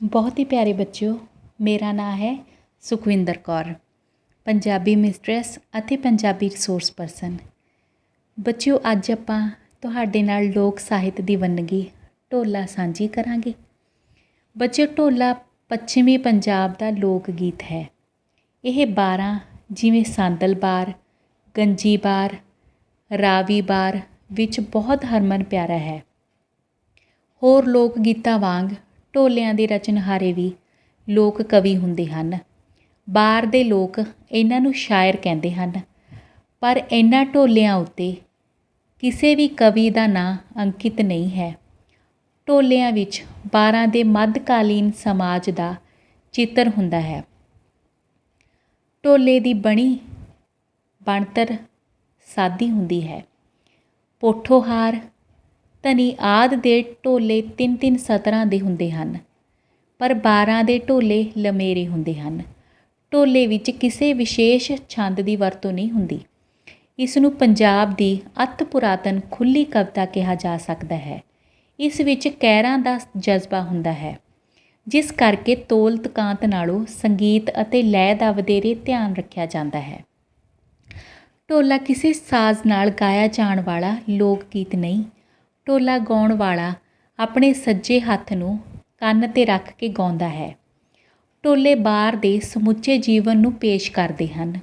बहुत ही प्यारे बच्चों, मेरा नाम है सुखविंदर कौर, पंजाबी मिस्ट्रेस ਅਤੇ पंजाबी रिसोर्स परसन। ਬੱਚਿਓ ਅੱਜ ਆਪਾਂ ਤੁਹਾਡੇ ਨਾਲ ਲੋਕ ਸਾਹਿਤ ਦੀ ਵੰਨਗੀ ਢੋਲਾ ਸਾਂਝੀ ਕਰਾਂਗੇ। ਬੱਚਿਓ ਢੋਲਾ ਪੱਛਮੀ ਪੰਜਾਬ ਦਾ ਲੋਕ ਗੀਤ ਹੈ। ਇਹ 12 ਜਿਵੇਂ ਸੰਦਲਬਾਰ, ਗੰਜੀਬਾਰ, ਰਾਵੀਬਾਰ ਵਿੱਚ ਬਹੁਤ ਹਰਮਨ ਪਿਆਰਾ ਹੈ। ਹੋਰ ਲੋਕ ਗੀਤਾਂ ਵਾਂਗ ਢੋਲਿਆਂ ਦੇ ਰਚਨਹਾਰੇ ਵੀ ਲੋਕ ਕਵੀ ਹੁੰਦੇ ਹਨ। ਬਾਹਰ ਦੇ ਲੋਕ ਇਹਨਾਂ ਨੂੰ ਸ਼ਾਇਰ ਕਹਿੰਦੇ ਹਨ, ਪਰ ਇਹਨਾਂ ਢੋਲਿਆਂ ਉੱਤੇ ਕਿਸੇ ਵੀ ਕਵੀ ਦਾ ਨਾਂ ਅੰਕਿਤ ਨਹੀਂ ਹੈ। ਢੋਲਿਆਂ ਵਿੱਚ 12 ਦੇ ਮੱਧਕਾਲੀਨ ਸਮਾਜ ਦਾ ਚਿੱਤਰ ਹੁੰਦਾ ਹੈ। ਢੋਲੇ ਦੀ ਬਣਤਰ ਸਾਦੀ ਹੁੰਦੀ ਹੈ। ਪੋਠੋਹਾਰ, ਧਨੀ ਆਦਿ ਦੇ ਢੋਲੇ 3-3 ਸਤਰਾਂ ਦੇ ਹੁੰਦੇ ਹਨ, ਪਰ 12 ਦੇ ਢੋਲੇ ਲਮੇਰੇ ਹੁੰਦੇ ਹਨ। ਢੋਲੇ ਵਿੱਚ ਕਿਸੇ ਵਿਸ਼ੇਸ਼ ਛੰਦ ਦੀ ਵਰਤੋਂ ਨਹੀਂ ਹੁੰਦੀ। ਇਸ ਨੂੰ ਪੰਜਾਬ ਦੀ ਅਤਿ ਪੁਰਾਤਨ ਖੁੱਲ੍ਹੀ ਕਵਿਤਾ ਕਿਹਾ ਜਾ ਸਕਦਾ ਹੈ। ਇਸ ਵਿੱਚ ਕਹਿਰਾਂ ਦਾ ਜਜ਼ਬਾ ਹੁੰਦਾ ਹੈ, ਜਿਸ ਕਰਕੇ ਤੋਲ ਤਕਾਂਤ ਨਾਲੋਂ ਸੰਗੀਤ ਅਤੇ ਲੈਅ ਦਾ ਵਧੇਰੇ ਧਿਆਨ ਰੱਖਿਆ ਜਾਂਦਾ ਹੈ। ਢੋਲਾ ਕਿਸੇ ਸਾਜ਼ ਨਾਲ ਗਾਇਆ ਜਾਣ ਵਾਲਾ ਲੋਕ ਗੀਤ ਨਹੀਂ। ਢੋਲਾ ਗਾਉਣ ਵਾਲਾ ਆਪਣੇ ਸੱਜੇ ਹੱਥ ਨੂੰ ਕੰਨ 'ਤੇ ਰੱਖ ਕੇ ਗਾਉਂਦਾ ਹੈ। ਢੋਲੇ ਬਾਹਰ ਦੇ ਸਮੁੱਚੇ ਜੀਵਨ ਨੂੰ ਪੇਸ਼ ਕਰਦੇ ਹਨ।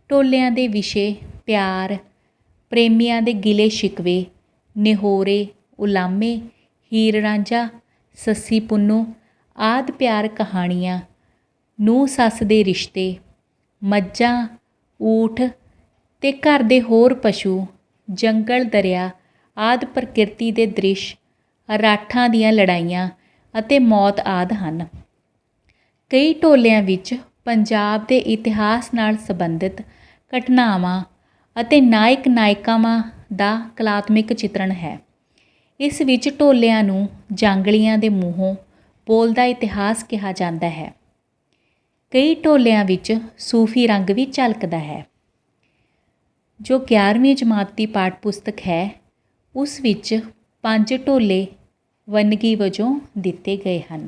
ਢੋਲਿਆਂ ਦੇ ਵਿਸ਼ੇ ਪਿਆਰ, ਪ੍ਰੇਮੀਆਂ ਦੇ ਗਿਲੇ ਸ਼ਿਕਵੇ, ਨਿਹੋਰੇ, ਉਲਾਮੇ, ਹੀਰ ਰਾਂਝਾ, ਸੱਸੀ ਪੁੰਨੂ ਆਦਿ ਪਿਆਰ ਕਹਾਣੀਆਂ, ਨੂੰਹ ਸੱਸ ਦੇ ਰਿਸ਼ਤੇ, ਮੱਝਾਂ, ਊਠ ਅਤੇ ਘਰ ਦੇ ਹੋਰ ਪਸ਼ੂ, ਜੰਗਲ, ਦਰਿਆ ਆਦਿ ਪ੍ਰਕਿਰਤੀ ਦੇ ਦ੍ਰਿਸ਼, ਰਾਠਾਂ ਦੀਆਂ ਲੜਾਈਆਂ ਅਤੇ ਮੌਤ ਆਦਿ ਹਨ। ਕਈ ਢੋਲਿਆਂ ਵਿੱਚ ਪੰਜਾਬ ਦੇ ਇਤਿਹਾਸ ਨਾਲ ਸੰਬੰਧਿਤ ਘਟਨਾਵਾਂ ਅਤੇ ਨਾਇਕ ਨਾਇਕਾਵਾਂ ਦਾ ਕਲਾਤਮਿਕ ਚਿਤਰਣ ਹੈ। ਇਸ ਵਿੱਚ ਢੋਲਿਆਂ ਨੂੰ ਜਾਂਗਲੀਆਂ ਦੇ ਮੂੰਹੋਂ ਬੋਲਦਾ ਇਤਿਹਾਸ ਕਿਹਾ ਜਾਂਦਾ ਹੈ। ਕਈ ਢੋਲਿਆਂ ਵਿੱਚ ਸੂਫੀ ਰੰਗ ਵੀ ਝਲਕਦਾ ਹੈ। ਜੋ 11ਵੀਂ ਜਮਾਤ ਦੀ ਪਾਠ ਪੁਸਤਕ ਹੈ, ਉਸ ਵਿੱਚ 5 ਢੋਲੇ ਵੰਨਗੀ ਵਜੋਂ ਦਿੱਤੇ ਗਏ ਹਨ।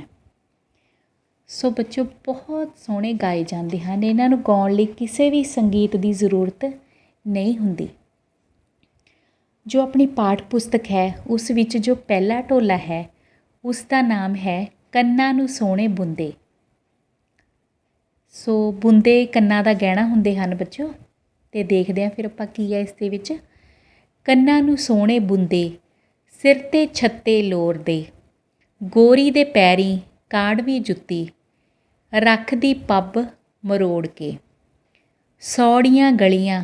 ਸੋ ਬੱਚੋ ਬਹੁਤ ਸੋਹਣੇ ਗਾਏ ਜਾਂਦੇ ਹਨ। ਇਹਨਾਂ ਨੂੰ ਗਾਉਣ ਲਈ ਕਿਸੇ ਵੀ ਸੰਗੀਤ ਦੀ ਜ਼ਰੂਰਤ ਨਹੀਂ ਹੁੰਦੀ। ਜੋ ਆਪਣੀ ਪਾਠ ਪੁਸਤਕ ਹੈ, ਉਸ ਵਿੱਚ ਜੋ ਪਹਿਲਾ ਢੋਲਾ ਹੈ, ਉਸ ਦਾ ਨਾਮ ਹੈ ਕੰਨਾਂ ਨੂੰ ਸੋਹਣੇ ਬੁੰਦੇ। ਸੋ ਬੁੰਦੇ ਕੰਨਾਂ ਦਾ ਗਹਿਣਾ ਹੁੰਦੇ ਹਨ ਬੱਚੋ, ਅਤੇ ਦੇਖਦੇ ਹਾਂ ਫਿਰ ਆਪਾਂ ਕੀ ਹੈ ਇਸ ਦੇ ਵਿੱਚ। ਕੰਨਾਂ ਨੂੰ ਸੋਹਣੇ ਬੁੰਦੇ, ਸਿਰ 'ਤੇ ਛੱਤੇ ਲੋਰਦੇ, ਗੋਰੀ ਦੇ ਪੈਰੀਂ ਕਾੜਵੀ ਜੁੱਤੀ, ਰੱਖਦੀ ਪੱਬ ਮਰੋੜ ਕੇ, ਸੌੜੀਆਂ ਗਲੀਆਂ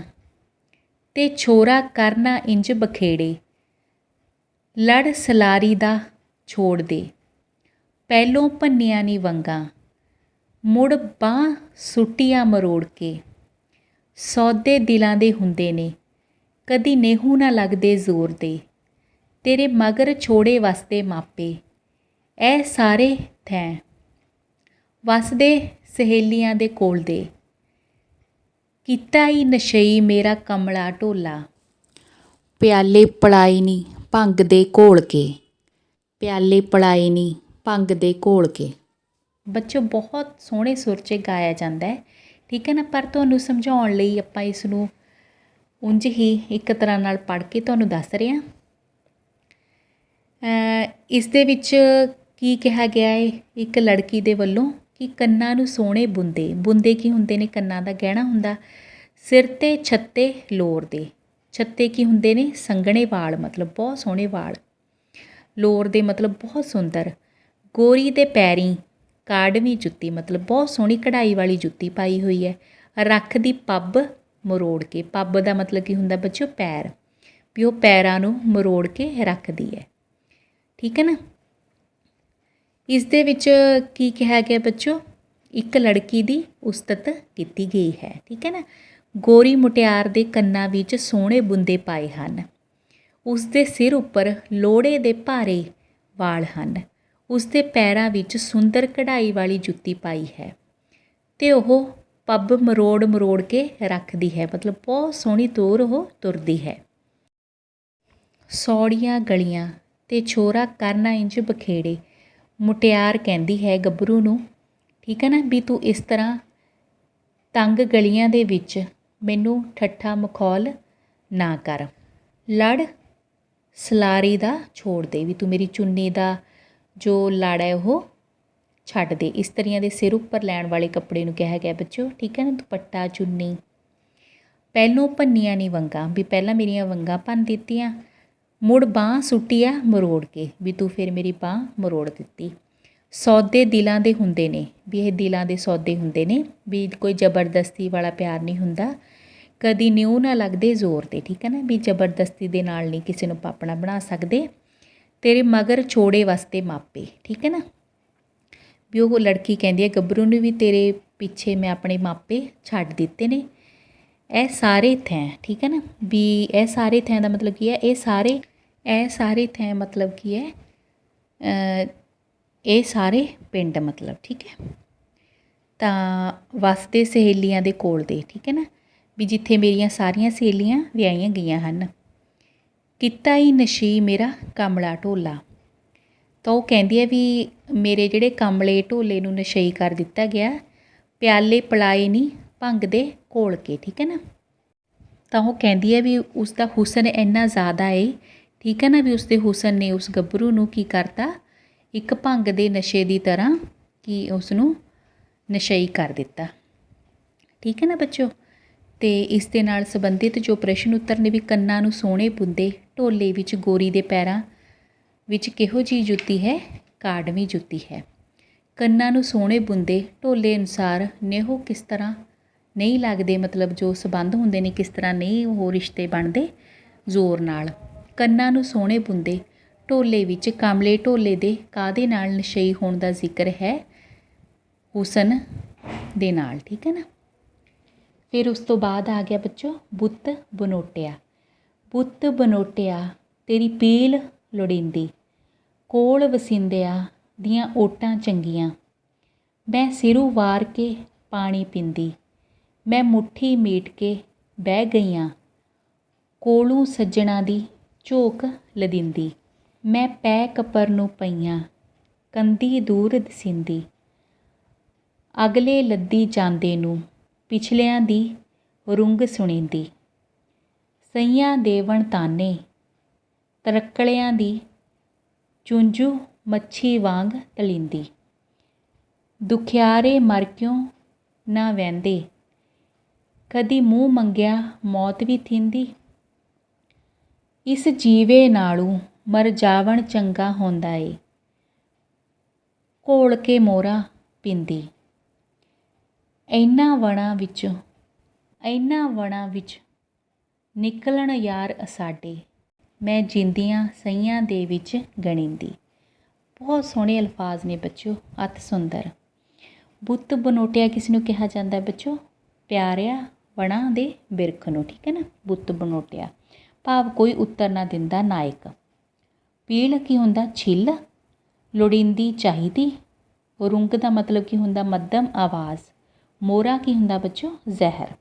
ਤੇ ਛੋਰਾ ਕਰਨਾ ਇੰਜ ਬਖੇੜੇ, ਲੜ ਸਲਾਰੀ ਦਾ ਛੋੜ ਦੇ, ਪਹਿਲੋਂ ਭੰਨਿਆ ਨੀ ਵੰਗਾਂ, ਮੁੜ ਬਾਂਹ ਸੁੱਟੀਆਂ ਮਰੋੜ ਕੇ, ਸੌਦੇ ਦਿਲਾਂ ਦੇ ਹੁੰਦੇ ਨੇ, ਕਦੀ ਨੇਹੂ ਨਾ ਲੱਗਦੇ ਜ਼ੋਰ ਦੇ, ਤੇਰੇ ਮਗਰ ਛੋੜੇ ਵਸਦੇ ਮਾਪੇ, ਇਹ ਸਾਰੇ ਥੈਂ ਵਸਦੇ ਸਹੇਲੀਆਂ ਦੇ ਕੋਲ ਦੇ, ਕੀਤਾ ਈ ਨਸ਼ਈ ਮੇਰਾ ਕਮਲਾ ਢੋਲਾ, ਪਿਆਲੇ ਪਲਾਈ ਨੀ ਭੰਗ ਦੇ ਘੋਲ ਕੇ, ਪਿਆਲੇ ਪਲਾਈ ਨੀ ਭੰਗ ਦੇ ਘੋਲ ਕੇ। ਬੱਚੋ ਬਹੁਤ ਸੋਹਣੇ ਸੁਰ 'ਚ ਗਾਇਆ ਜਾਂਦਾ ਹੈ, ਠੀਕ ਹੈ ਨਾ। ਪਰ ਤੁਹਾਨੂੰ ਸਮਝਾਉਣ ਲਈ ਆਪਾਂ ਇਸ ਨੂੰ ਉਂਝ ਹੀ ਇੱਕ ਤਰ੍ਹਾਂ ਨਾਲ ਪੜ੍ਹ ਕੇ ਤੁਹਾਨੂੰ ਦੱਸ ਰਹੇ ਹਾਂ। ਇਸ ਦੇ ਵਿੱਚ ਕੀ ਕਿਹਾ ਗਿਆ ਹੈ ਇੱਕ ਲੜਕੀ ਦੇ ਵੱਲੋਂ ਕਿ ਕੰਨਾਂ ਨੂੰ ਸੋਹਣੇ ਬੁੰਦੇ। ਬੁੰਦੇ ਕੀ ਹੁੰਦੇ ਨੇ? ਕੰਨਾਂ ਦਾ ਗਹਿਣਾ ਹੁੰਦਾ। ਸਿਰ 'ਤੇ ਛੱਤੇ ਲੋਰਦੇ, ਛੱਤੇ ਕੀ ਹੁੰਦੇ ਨੇ? ਸੰਘਣੇ ਵਾਲ, ਮਤਲਬ ਬਹੁਤ ਸੋਹਣੇ ਵਾਲ। ਲੋਰਦੇ ਮਤਲਬ ਬਹੁਤ ਸੁੰਦਰ। ਗੋਰੀ ਦੇ ਪੈਰੀਂ ਕਾੜਵੀਂ ਜੁੱਤੀ, ਮਤਲਬ ਬਹੁਤ ਸੋਹਣੀ ਕਢਾਈ ਵਾਲੀ ਜੁੱਤੀ ਪਾਈ ਹੋਈ ਹੈ। ਰੱਖਦੀ ਪੱਬ ਮਰੋੜ ਕੇ, ਪੱਬ ਦਾ ਮਤਲਬ ਕੀ ਹੁੰਦਾ ਬੱਚੋ? ਪੈਰ, ਵੀ ਉਹ ਪੈਰਾਂ ਨੂੰ ਮਰੋੜ ਕੇ ਰੱਖਦੀ ਹੈ, ਠੀਕ ਹੈ ਨਾ। ਇਸ ਦੇ ਵਿੱਚ ਕੀ ਕਿਹਾ ਗਿਆ ਬੱਚੋ? ਇੱਕ ਲੜਕੀ ਦੀ ਉਸਤਤ ਕੀਤੀ ਗਈ ਹੈ, ਠੀਕ ਹੈ ਨਾ। ਗੋਰੀ ਮੁਟਿਆਰ ਦੇ ਕੰਨਾਂ ਵਿੱਚ ਸੋਹਣੇ ਬੁੰਦੇ ਪਾਏ ਹਨ। ਉਸ ਦੇ ਸਿਰ ਉੱਪਰ ਲੋੜੇ ਦੇ ਭਾਰੇ ਵਾਲ ਹਨ। ਉਸ ਦੇ ਪੈਰਾਂ ਵਿੱਚ ਸੁੰਦਰ ਕਢਾਈ ਵਾਲੀ ਜੁੱਤੀ ਪਾਈ ਹੈ ਅਤੇ ਉਹ ਪੱਬ ਮਰੋੜ ਮਰੋੜ ਕੇ ਰੱਖਦੀ ਹੈ, ਮਤਲਬ ਬਹੁਤ ਸੋਹਣੀ ਤੋਰ ਉਹ ਤੁਰਦੀ ਹੈ। ਸੌੜੀਆਂ ਗਲੀਆਂ ਤੇ ਛੋਰਾ ਕਰਨਾ ਇੰਝ ਬਖੇੜੇ, ਮੁਟਿਆਰ ਕਹਿੰਦੀ ਹੈ ਗੱਭਰੂ ਨੂੰ, ਠੀਕ ਹੈ ਨਾ, ਵੀ ਤੂੰ ਇਸ ਤਰ੍ਹਾਂ ਤੰਗ ਗਲੀਆਂ ਦੇ ਵਿੱਚ ਮੈਨੂੰ ਠੱਠਾ ਮਖੌਲ ਨਾ ਕਰ। ਲੜ ਸਲਾਰੀ ਦਾ ਛੋੜ ਦੇ, ਵੀ ਤੂੰ ਮੇਰੀ ਚੁੰਨੀ ਦਾ ਜੋ ਲੜ ਹੈ ਉਹ ਛੱਡ ਦੇ। ਇਸਤਰੀਆਂ ਦੇ ਸਿਰ ਉੱਪਰ ਲੈਣ ਵਾਲੇ ਕੱਪੜੇ ਨੂੰ ਕਿਹਾ ਗਿਆ ਬੱਚਿਓ, ਠੀਕ ਹੈ ਨਾ, ਦੁਪੱਟਾ ਚੁੰਨੀ। ਪਹਿਲੋਂ ਭੰਨੀਆਂ ਨਹੀਂ ਵੰਗਾਂ, ਵੀ ਪਹਿਲਾਂ ਮੇਰੀਆਂ ਵੰਗਾਂ ਭੰਨ ਦਿੱਤੀਆਂ, ਮੁੜ ਬਾਂਹ ਸੁੱਟੀ ਆ ਮਰੋੜ ਕੇ, ਵੀ ਤੂੰ ਫਿਰ ਮੇਰੀ ਬਾਂਹ ਮਰੋੜ ਦਿੱਤੀ। ਸੌਦੇ ਦਿਲਾਂ ਦੇ ਹੁੰਦੇ ਨੇ, ਵੀ ਇਹ ਦਿਲਾਂ ਦੇ ਸੌਦੇ ਹੁੰਦੇ ਨੇ, ਵੀ ਕੋਈ ਜ਼ਬਰਦਸਤੀ ਵਾਲਾ ਪਿਆਰ ਨਹੀਂ ਹੁੰਦਾ, ਕਦੀ ਨਿਊ ਨਾ ਲੱਗਦੇ ਜ਼ੋਰ 'ਤੇ, ਠੀਕ ਹੈ ਨਾ, ਵੀ ਜ਼ਬਰਦਸਤੀ ਦੇ ਨਾਲ ਨਹੀਂ ਕਿਸੇ ਨੂੰ ਆਪਣਾ ਬਣਾ ਸਕਦੇ। ਤੇਰੇ ਮਗਰ ਛੋੜੇ ਵਾਸਤੇ ਮਾਪੇ, ਠੀਕ ਹੈ ਨਾ, ਵੀ ਉਹ ਲੜਕੀ ਕਹਿੰਦੀ ਹੈ ਗੱਭਰੂ ਨੂੰ ਵੀ ਤੇਰੇ ਪਿੱਛੇ ਮੈਂ ਆਪਣੇ ਮਾਪੇ ਛੱਡ ਦਿੱਤੇ ਨੇ। ਇਹ ਸਾਰੇ ਥੈਂ, ਠੀਕ ਹੈ ਨਾ, ਵੀ ਇਹ ਸਾਰੇ ਥੈਂ ਦਾ ਮਤਲਬ ਕੀ ਹੈ, ਇਹ ਸਾਰੇ ਥੈਂ ਮਤਲਬ ਕੀ ਹੈ, ਇਹ ਸਾਰੇ ਪਿੰਡ ਮਤਲਬ, ਠੀਕ ਹੈ। ਤਾਂ ਵਸਦੇ ਸਹੇਲੀਆਂ ਦੇ ਕੋਲ ਦੇ, ਠੀਕ ਹੈ ਨਾ, ਵੀ ਜਿੱਥੇ ਮੇਰੀਆਂ ਸਾਰੀਆਂ ਸਹੇਲੀਆਂ ਵਿਆਹੀਆਂ ਗਈਆਂ ਹਨ। ਕੀਤਾ ਹੀ ਨਸ਼ੀ ਮੇਰਾ ਕਮਲਾ ਢੋਲਾ, ਤਾਂ ਉਹ ਕਹਿੰਦੀ ਹੈ ਵੀ ਮੇਰੇ ਜਿਹੜੇ ਕਮਲੇ ਢੋਲੇ ਨੂੰ ਨਸ਼ਈ ਕਰ ਦਿੱਤਾ ਗਿਆ, ਪਿਆਲੇ ਪਲਾਏ ਨਹੀਂ ਭੰਗ ਦੇ ਘੋਲ ਕੇ, ਠੀਕ ਹੈ ਨਾ। ਤਾਂ ਉਹ ਕਹਿੰਦੀ ਹੈ ਵੀ ਉਸ ਦਾ ਹੁਸਨ ਇੰਨਾ ਜ਼ਿਆਦਾ ਏ, ਠੀਕ ਹੈ ਨਾ, ਵੀ ਉਸਦੇ ਹੁਸਨ ਨੇ ਉਸ ਗੱਭਰੂ ਨੂੰ ਕੀ ਕਰਤਾ, ਇੱਕ ਭੰਗ ਦੇ ਨਸ਼ੇ ਦੀ ਤਰ੍ਹਾਂ ਕਿ ਉਸ ਨੂੰ ਨਸ਼ਈ ਕਰ ਦਿੱਤਾ, ਠੀਕ ਹੈ ਨਾ ਬੱਚਿਓ। ਅਤੇ ਇਸ ਦੇ ਨਾਲ ਸੰਬੰਧਿਤ ਜੋ ਪ੍ਰਸ਼ਨ ਉੱਤਰ ਨੇ, ਵੀ ਕੰਨਾਂ ਨੂੰ ਸੋਹਣੇ ਬੁੰਦੇ ਢੋਲੇ ਵਿੱਚ ਗੋਰੀ ਦੇ ਪੈਰਾਂ ਵਿੱਚ ਕਿਹੋ ਜਿਹੀ ਜੁੱਤੀ ਹੈ, ਕਾਢਵੀਂ ਜੁੱਤੀ ਹੈ। ਕੰਨਾਂ ਨੂੰ ਸੋਹਣੇ ਬੁੰਦੇ ਢੋਲੇ ਅਨੁਸਾਰ ਨੇਹੋ ਕਿਸ ਤਰ੍ਹਾਂ ਨਹੀਂ ਲੱਗਦੇ, ਮਤਲਬ ਜੋ ਸੰਬੰਧ ਹੁੰਦੇ ਨੇ ਕਿਸ ਤਰ੍ਹਾਂ ਨਹੀਂ ਉਹ ਰਿਸ਼ਤੇ ਬਣਦੇ ਜ਼ੋਰ ਨਾਲ। ਕੰਨਾਂ ਨੂੰ ਸੋਹਣੇ ਬੁੰਦੇ ਢੋਲੇ ਵਿੱਚ ਕਮਲੇ ਢੋਲੇ ਦੇ ਕਾਹਦੇ ਨਾਲ ਨਸ਼ਈ ਹੋਣ ਦਾ ਜ਼ਿਕਰ ਹੈ, ਹੁਸਨ ਦੇ ਨਾਲ, ਠੀਕ ਹੈ ਨਾ। ਫਿਰ ਉਸ ਤੋਂ ਬਾਅਦ ਆ ਗਿਆ ਬੱਚੋ ਬੁੱਤ ਬਨੋਟਿਆ। ਬੁੱਤ ਬਨੋਟਿਆ ਤੇਰੀ ਪੀਲ ਲੋੜੀਂਦੀ, ਕੋਲ ਵਸਿੰਦਿਆਂ ਦੀਆਂ ਓਟਾਂ ਚੰਗੀਆਂ। ਮੈਂ ਸਿਰੂ ਵਾਰ ਕੇ ਪਾਣੀ ਪੀਂਦੀ, ਮੈਂ ਮੁੱਠੀ ਮੀਟ ਕੇ ਬਹਿ ਗਈਆਂ, ਕੋਲੋਂ ਸੱਜਣਾ ਦੀ ਝੋਕ ਲਦਿੰਦੀ। ਮੈਂ ਪੈ ਕਪਰ ਨੂੰ ਪਈਆਂ, ਕੰਦੀ ਦੂਰ ਦਿਸਿੰਦੀ। ਅਗਲੇ ਲੱਦੀ ਜਾਂਦੇ ਨੂੰ ਪਿਛਲਿਆਂ ਦੀ ਰੁੰਗ ਸੁਣੀਂਦੀ। ਸਈਆਂ ਦੇਵਣ ਤਾਨੇ ਤਰਕਲਿਆਂ ਦੀ ਚੁੰਝੂ ਮੱਛੀ ਵਾਂਗ ਤਲੀਂਦੀ। ਦੁਖਿਆਰੇ ਮਰ ਕਿਉਂ ਨਾ ਵਹਿੰਦੇ, ਕਦੀ ਮੂੰਹ ਮੰਗਿਆ ਮੌਤ ਵੀ ਥੀਂਦੀ। ਇਸ ਜੀਵੇ ਨਾਲੋਂ ਮਰ ਜਾਵਣ ਚੰਗਾ ਹੁੰਦਾ ਏ, ਘੋਲ ਕੇ ਮੋਰਾ ਪੀਂਦੀ। ਇਹਨਾਂ ਵਣਾਂ ਵਿੱਚ ਨਿਕਲਣ ਯਾਰ ਅਸਾਡੇ, ਮੈਂ ਜਿੰਦੀਆਂ ਸਈਆਂ ਦੇ ਵਿੱਚ ਗਣੀਂਦੀ। ਬਹੁਤ ਸੋਹਣੇ ਅਲਫਾਜ਼ ਨੇ ਬੱਚਿਓ, ਅਤਿ ਸੁੰਦਰ। ਬੁੱਤ ਬਨੋਟਿਆ ਕਿਸ ਨੂੰ ਕਿਹਾ ਜਾਂਦਾ ਬੱਚਿਓ, ਪਿਆਰਿਆ ਵਣਾਂ ਦੇ ਬਿਰਖ ਨੂੰ, ਠੀਕ ਹੈ ਨਾ, ਬੁੱਤ ਬਨੋਟਿਆ ਭਾਵ ਕੋਈ ਉੱਤਰ ਨਾ ਦਿੰਦਾ ਨਾਇਕ। ਪੀਲ ਕੀ ਹੁੰਦਾ, ਛਿੱਲ। ਲੋੜੀਂਦੀ ਚਾਹੀਦੀ। ਰੁੰਗ ਦਾ ਮਤਲਬ ਕੀ ਹੁੰਦਾ, ਮੱਧਮ ਆਵਾਜ਼। ਮੋਰਾ ਕੀ ਹੁੰਦਾ ਬੱਚੋ, ਜ਼ਹਿਰ।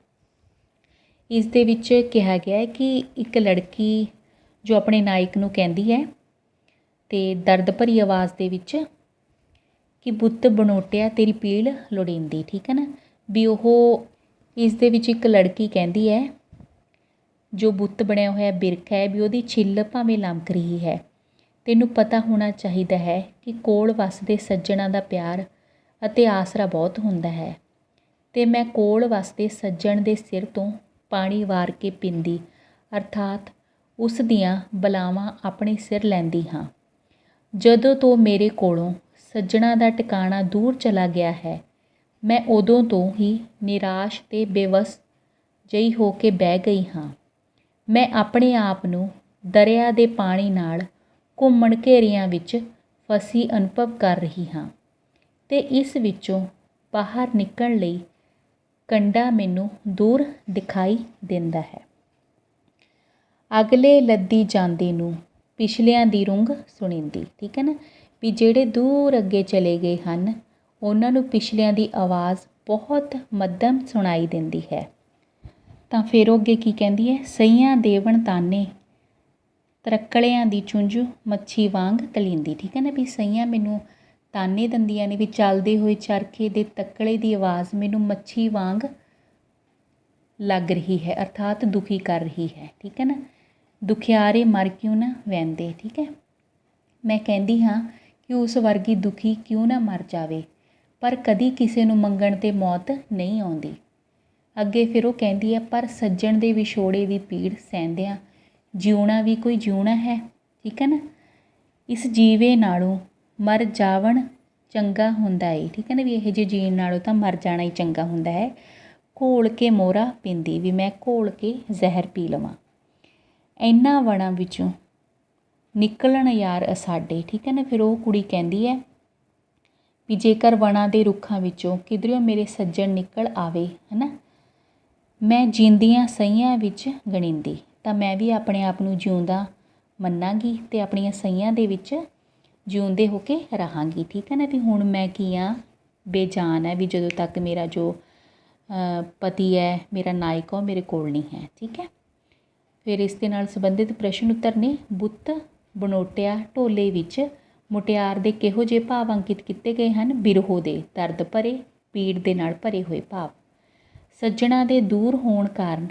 ਇਸ ਦੇ ਵਿੱਚ ਕਿਹਾ ਗਿਆ ਹੈ ਕਿ ਇੱਕ ਲੜਕੀ ਜੋ ਆਪਣੇ ਨਾਇਕ ਨੂੰ ਕਹਿੰਦੀ ਹੈ ਅਤੇ ਦਰਦ ਭਰੀ ਆਵਾਜ਼ ਦੇ ਵਿੱਚ ਕਿ ਬੁੱਤ ਬਨੋਟਿਆ ਤੇਰੀ ਪੀਲ ਲੋੜੀਂਦੀ, ਠੀਕ ਹੈ ਨਾ, ਵੀ ਉਹ ਇਸ ਦੇ ਵਿੱਚ ਇੱਕ ਲੜਕੀ ਕਹਿੰਦੀ ਹੈ ਜੋ ਬੁੱਤ ਬਣਿਆ ਹੋਇਆ ਬਿਰਖ ਹੈ, ਵੀ ਉਹਦੀ ਛਿੱਲ ਭਾਵੇਂ ਲਮਕ ਰਹੀ ਹੈ। ਤੈਨੂੰ ਪਤਾ ਹੋਣਾ ਚਾਹੀਦਾ ਹੈ ਕਿ ਕੋਲ ਵਸਦੇ ਸੱਜਣਾਂ ਦਾ ਪਿਆਰ ਅਤੇ ਆਸਰਾ ਬਹੁਤ ਹੁੰਦਾ ਹੈ, ਅਤੇ ਮੈਂ ਕੋਲ ਵਸਦੇ ਸੱਜਣ ਦੇ ਸਿਰ ਤੋਂ ਪਾਣੀ ਵਾਰ ਕੇ ਪੀਂਦੀ, ਅਰਥਾਤ ਉਸ ਦੀਆਂ ਬਲਾਵਾਂ ਆਪਣੇ ਸਿਰ ਲੈਂਦੀ ਹਾਂ। ਜਦੋਂ ਤੋਂ ਮੇਰੇ ਕੋਲੋਂ ਸੱਜਣਾ ਦਾ ਟਿਕਾਣਾ ਦੂਰ ਚਲਾ ਗਿਆ ਹੈ, ਮੈਂ ਉਦੋਂ ਤੋਂ ਹੀ ਨਿਰਾਸ਼ ਅਤੇ ਬੇਵੱਸ ਜਿਹੀ ਹੋ ਕੇ ਬਹਿ ਗਈ ਹਾਂ। ਮੈਂ ਆਪਣੇ ਆਪ ਨੂੰ ਦਰਿਆ ਦੇ ਪਾਣੀ ਨਾਲ ਘੁੰਮਣ ਘੇਰੀਆਂ ਵਿੱਚ ਫਸੀ ਅਨੁਭਵ ਕਰ ਰਹੀ ਹਾਂ, ਅਤੇ ਇਸ ਵਿੱਚੋਂ ਬਾਹਰ ਨਿਕਲਣ ਲਈ ਕੰਢਾ ਮੈਨੂੰ ਦੂਰ ਦਿਖਾਈ ਦਿੰਦਾ ਹੈ। ਅਗਲੇ ਲੱਦੀ ਜਾਂਦੇ ਨੂੰ ਪਿਛਲਿਆਂ ਦੀ ਰੁੰਗ ਸੁਣੀਂਦੀ, ਠੀਕ ਹੈ ਨਾ, ਵੀ ਜਿਹੜੇ ਦੂਰ ਅੱਗੇ ਚਲੇ ਗਏ ਹਨ ਉਹਨਾਂ ਨੂੰ ਪਿਛਲਿਆਂ ਦੀ ਆਵਾਜ਼ ਬਹੁਤ ਮੱਧਮ ਸੁਣਾਈ ਦਿੰਦੀ ਹੈ। ਤਾਂ ਫਿਰ ਉਹ ਅੱਗੇ ਕੀ ਕਹਿੰਦੀ ਹੈ, ਸਈਆਂ ਦੇਵਣ ਤਾਨੇ ਤਰਕਲਿਆਂ ਦੀ ਚੁੰਝੂ ਮੱਛੀ ਵਾਂਗ ਤਲੀਂਦੀ, ਠੀਕ ਹੈ ਨਾ, ਵੀ ਸਈਆਂ ਮੈਨੂੰ ਤਾਨੇ ਦਿੰਦੀਆਂ ਨੇ ਵੀ ਚੱਲਦੇ ਹੋਏ ਚਰਖੇ ਦੇ ਤੱਕਲੇ ਦੀ ਆਵਾਜ਼ ਮੈਨੂੰ ਮੱਛੀ ਵਾਂਗ ਲੱਗ ਰਹੀ ਹੈ, ਅਰਥਾਤ ਦੁਖੀ ਕਰ ਰਹੀ ਹੈ। ਠੀਕ ਹੈ ਨਾ। ਦੁਖਿਆਰੇ ਮਰ ਕਿਉਂ ਨਾ ਵਹਿੰਦੇ। ਠੀਕ ਹੈ। ਮੈਂ ਕਹਿੰਦੀ ਹਾਂ ਕਿ ਉਸ ਵਰਗੀ ਦੁਖੀ ਕਿਉਂ ਨਾ ਮਰ ਜਾਵੇ, ਪਰ ਕਦੀ ਕਿਸੇ ਨੂੰ ਮੰਗਣ 'ਤੇ ਮੌਤ ਨਹੀਂ ਆਉਂਦੀ। ਅੱਗੇ ਫਿਰ ਉਹ ਕਹਿੰਦੀ ਹੈ, ਪਰ ਸੱਜਣ ਦੇ ਵਿਛੋੜੇ ਦੀ ਪੀੜ ਸਹਿੰਦਿਆਂ ਜਿਉਣਾ ਵੀ ਕੋਈ ਜਿਉਣਾ ਹੈ। ਠੀਕ ਹੈ ਨਾ। ਇਸ ਜੀਵੇ ਨਾਲੋਂ ਮਰ ਜਾਵਣ ਚੰਗਾ ਹੁੰਦਾ ਏ। ਠੀਕ ਹੈ ਨਾ। ਵੀ ਇਹੋ ਜਿਹੇ ਜੀਣ ਨਾਲੋਂ ਤਾਂ ਮਰ ਜਾਣਾ ਹੀ ਚੰਗਾ ਹੁੰਦਾ ਹੈ। ਘੋਲ ਕੇ ਮੋਹਰਾ ਪੀਂਦੀ, ਵੀ ਮੈਂ ਘੋਲ ਕੇ ਜ਼ਹਿਰ ਪੀ ਲਵਾਂ। ਇਹਨਾਂ ਵਣਾਂ ਵਿੱਚੋਂ ਨਿਕਲਣ ਯਾਰ ਅਸਾਡੇ। ਠੀਕ ਹੈ ਨਾ। ਫਿਰ ਉਹ ਕੁੜੀ ਕਹਿੰਦੀ ਹੈ ਵੀ ਜੇਕਰ ਵਣਾਂ ਦੇ ਰੁੱਖਾਂ ਵਿੱਚੋਂ ਕਿਧਰਿਓਂ ਮੇਰੇ ਸੱਜਣ ਨਿਕਲ ਆਵੇ, ਹੈ ਨਾ, ਮੈਂ ਜਿਉਂਦਿਆਂ ਸਹੀਆਂ ਵਿੱਚ ਗਣੀਂਦੀ, ਤਾਂ ਮੈਂ ਵੀ ਆਪਣੇ ਆਪ ਨੂੰ ਜਿਉਂਦਾ ਮੰਨਾਂਗੀ ਅਤੇ ਆਪਣੀਆਂ ਸਹੀਆਂ ਦੇ ਵਿੱਚ ਜਿਉਂਦੇ ਹੋ ਕੇ ਰਹਾਂਗੀ। ਠੀਕ ਹੈ ਨਾ। ਵੀ ਹੁਣ ਮੈਂ ਕੀ ਹਾਂ, ਬੇਜਾਨ ਹੈ, ਵੀ ਜਦੋਂ ਤੱਕ ਮੇਰਾ ਜੋ ਪਤੀ ਹੈ, ਮੇਰਾ ਨਾਇਕ, ਉਹ ਮੇਰੇ ਕੋਲ ਨਹੀਂ ਹੈ। ਠੀਕ ਹੈ। ਫਿਰ ਇਸ ਦੇ ਨਾਲ ਸੰਬੰਧਿਤ ਪ੍ਰਸ਼ਨ ਉੱਤਰ ਨੇ। ਬੁੱਤ ਬਨੋਟਿਆ ਢੋਲੇ ਵਿੱਚ ਮੁਟਿਆਰ ਦੇ ਕਿਹੋ ਜਿਹੇ ਭਾਵ ਅੰਕਿਤ ਕੀਤੇ ਗਏ ਹਨ? ਬਿਰਹੋ ਦੇ, ਦਰਦ ਭਰੇ, ਪੀੜ ਦੇ ਨਾਲ ਭਰੇ ਹੋਏ ਭਾਵ। ਸੱਜਣਾ ਦੇ ਦੂਰ ਹੋਣ ਕਾਰਨ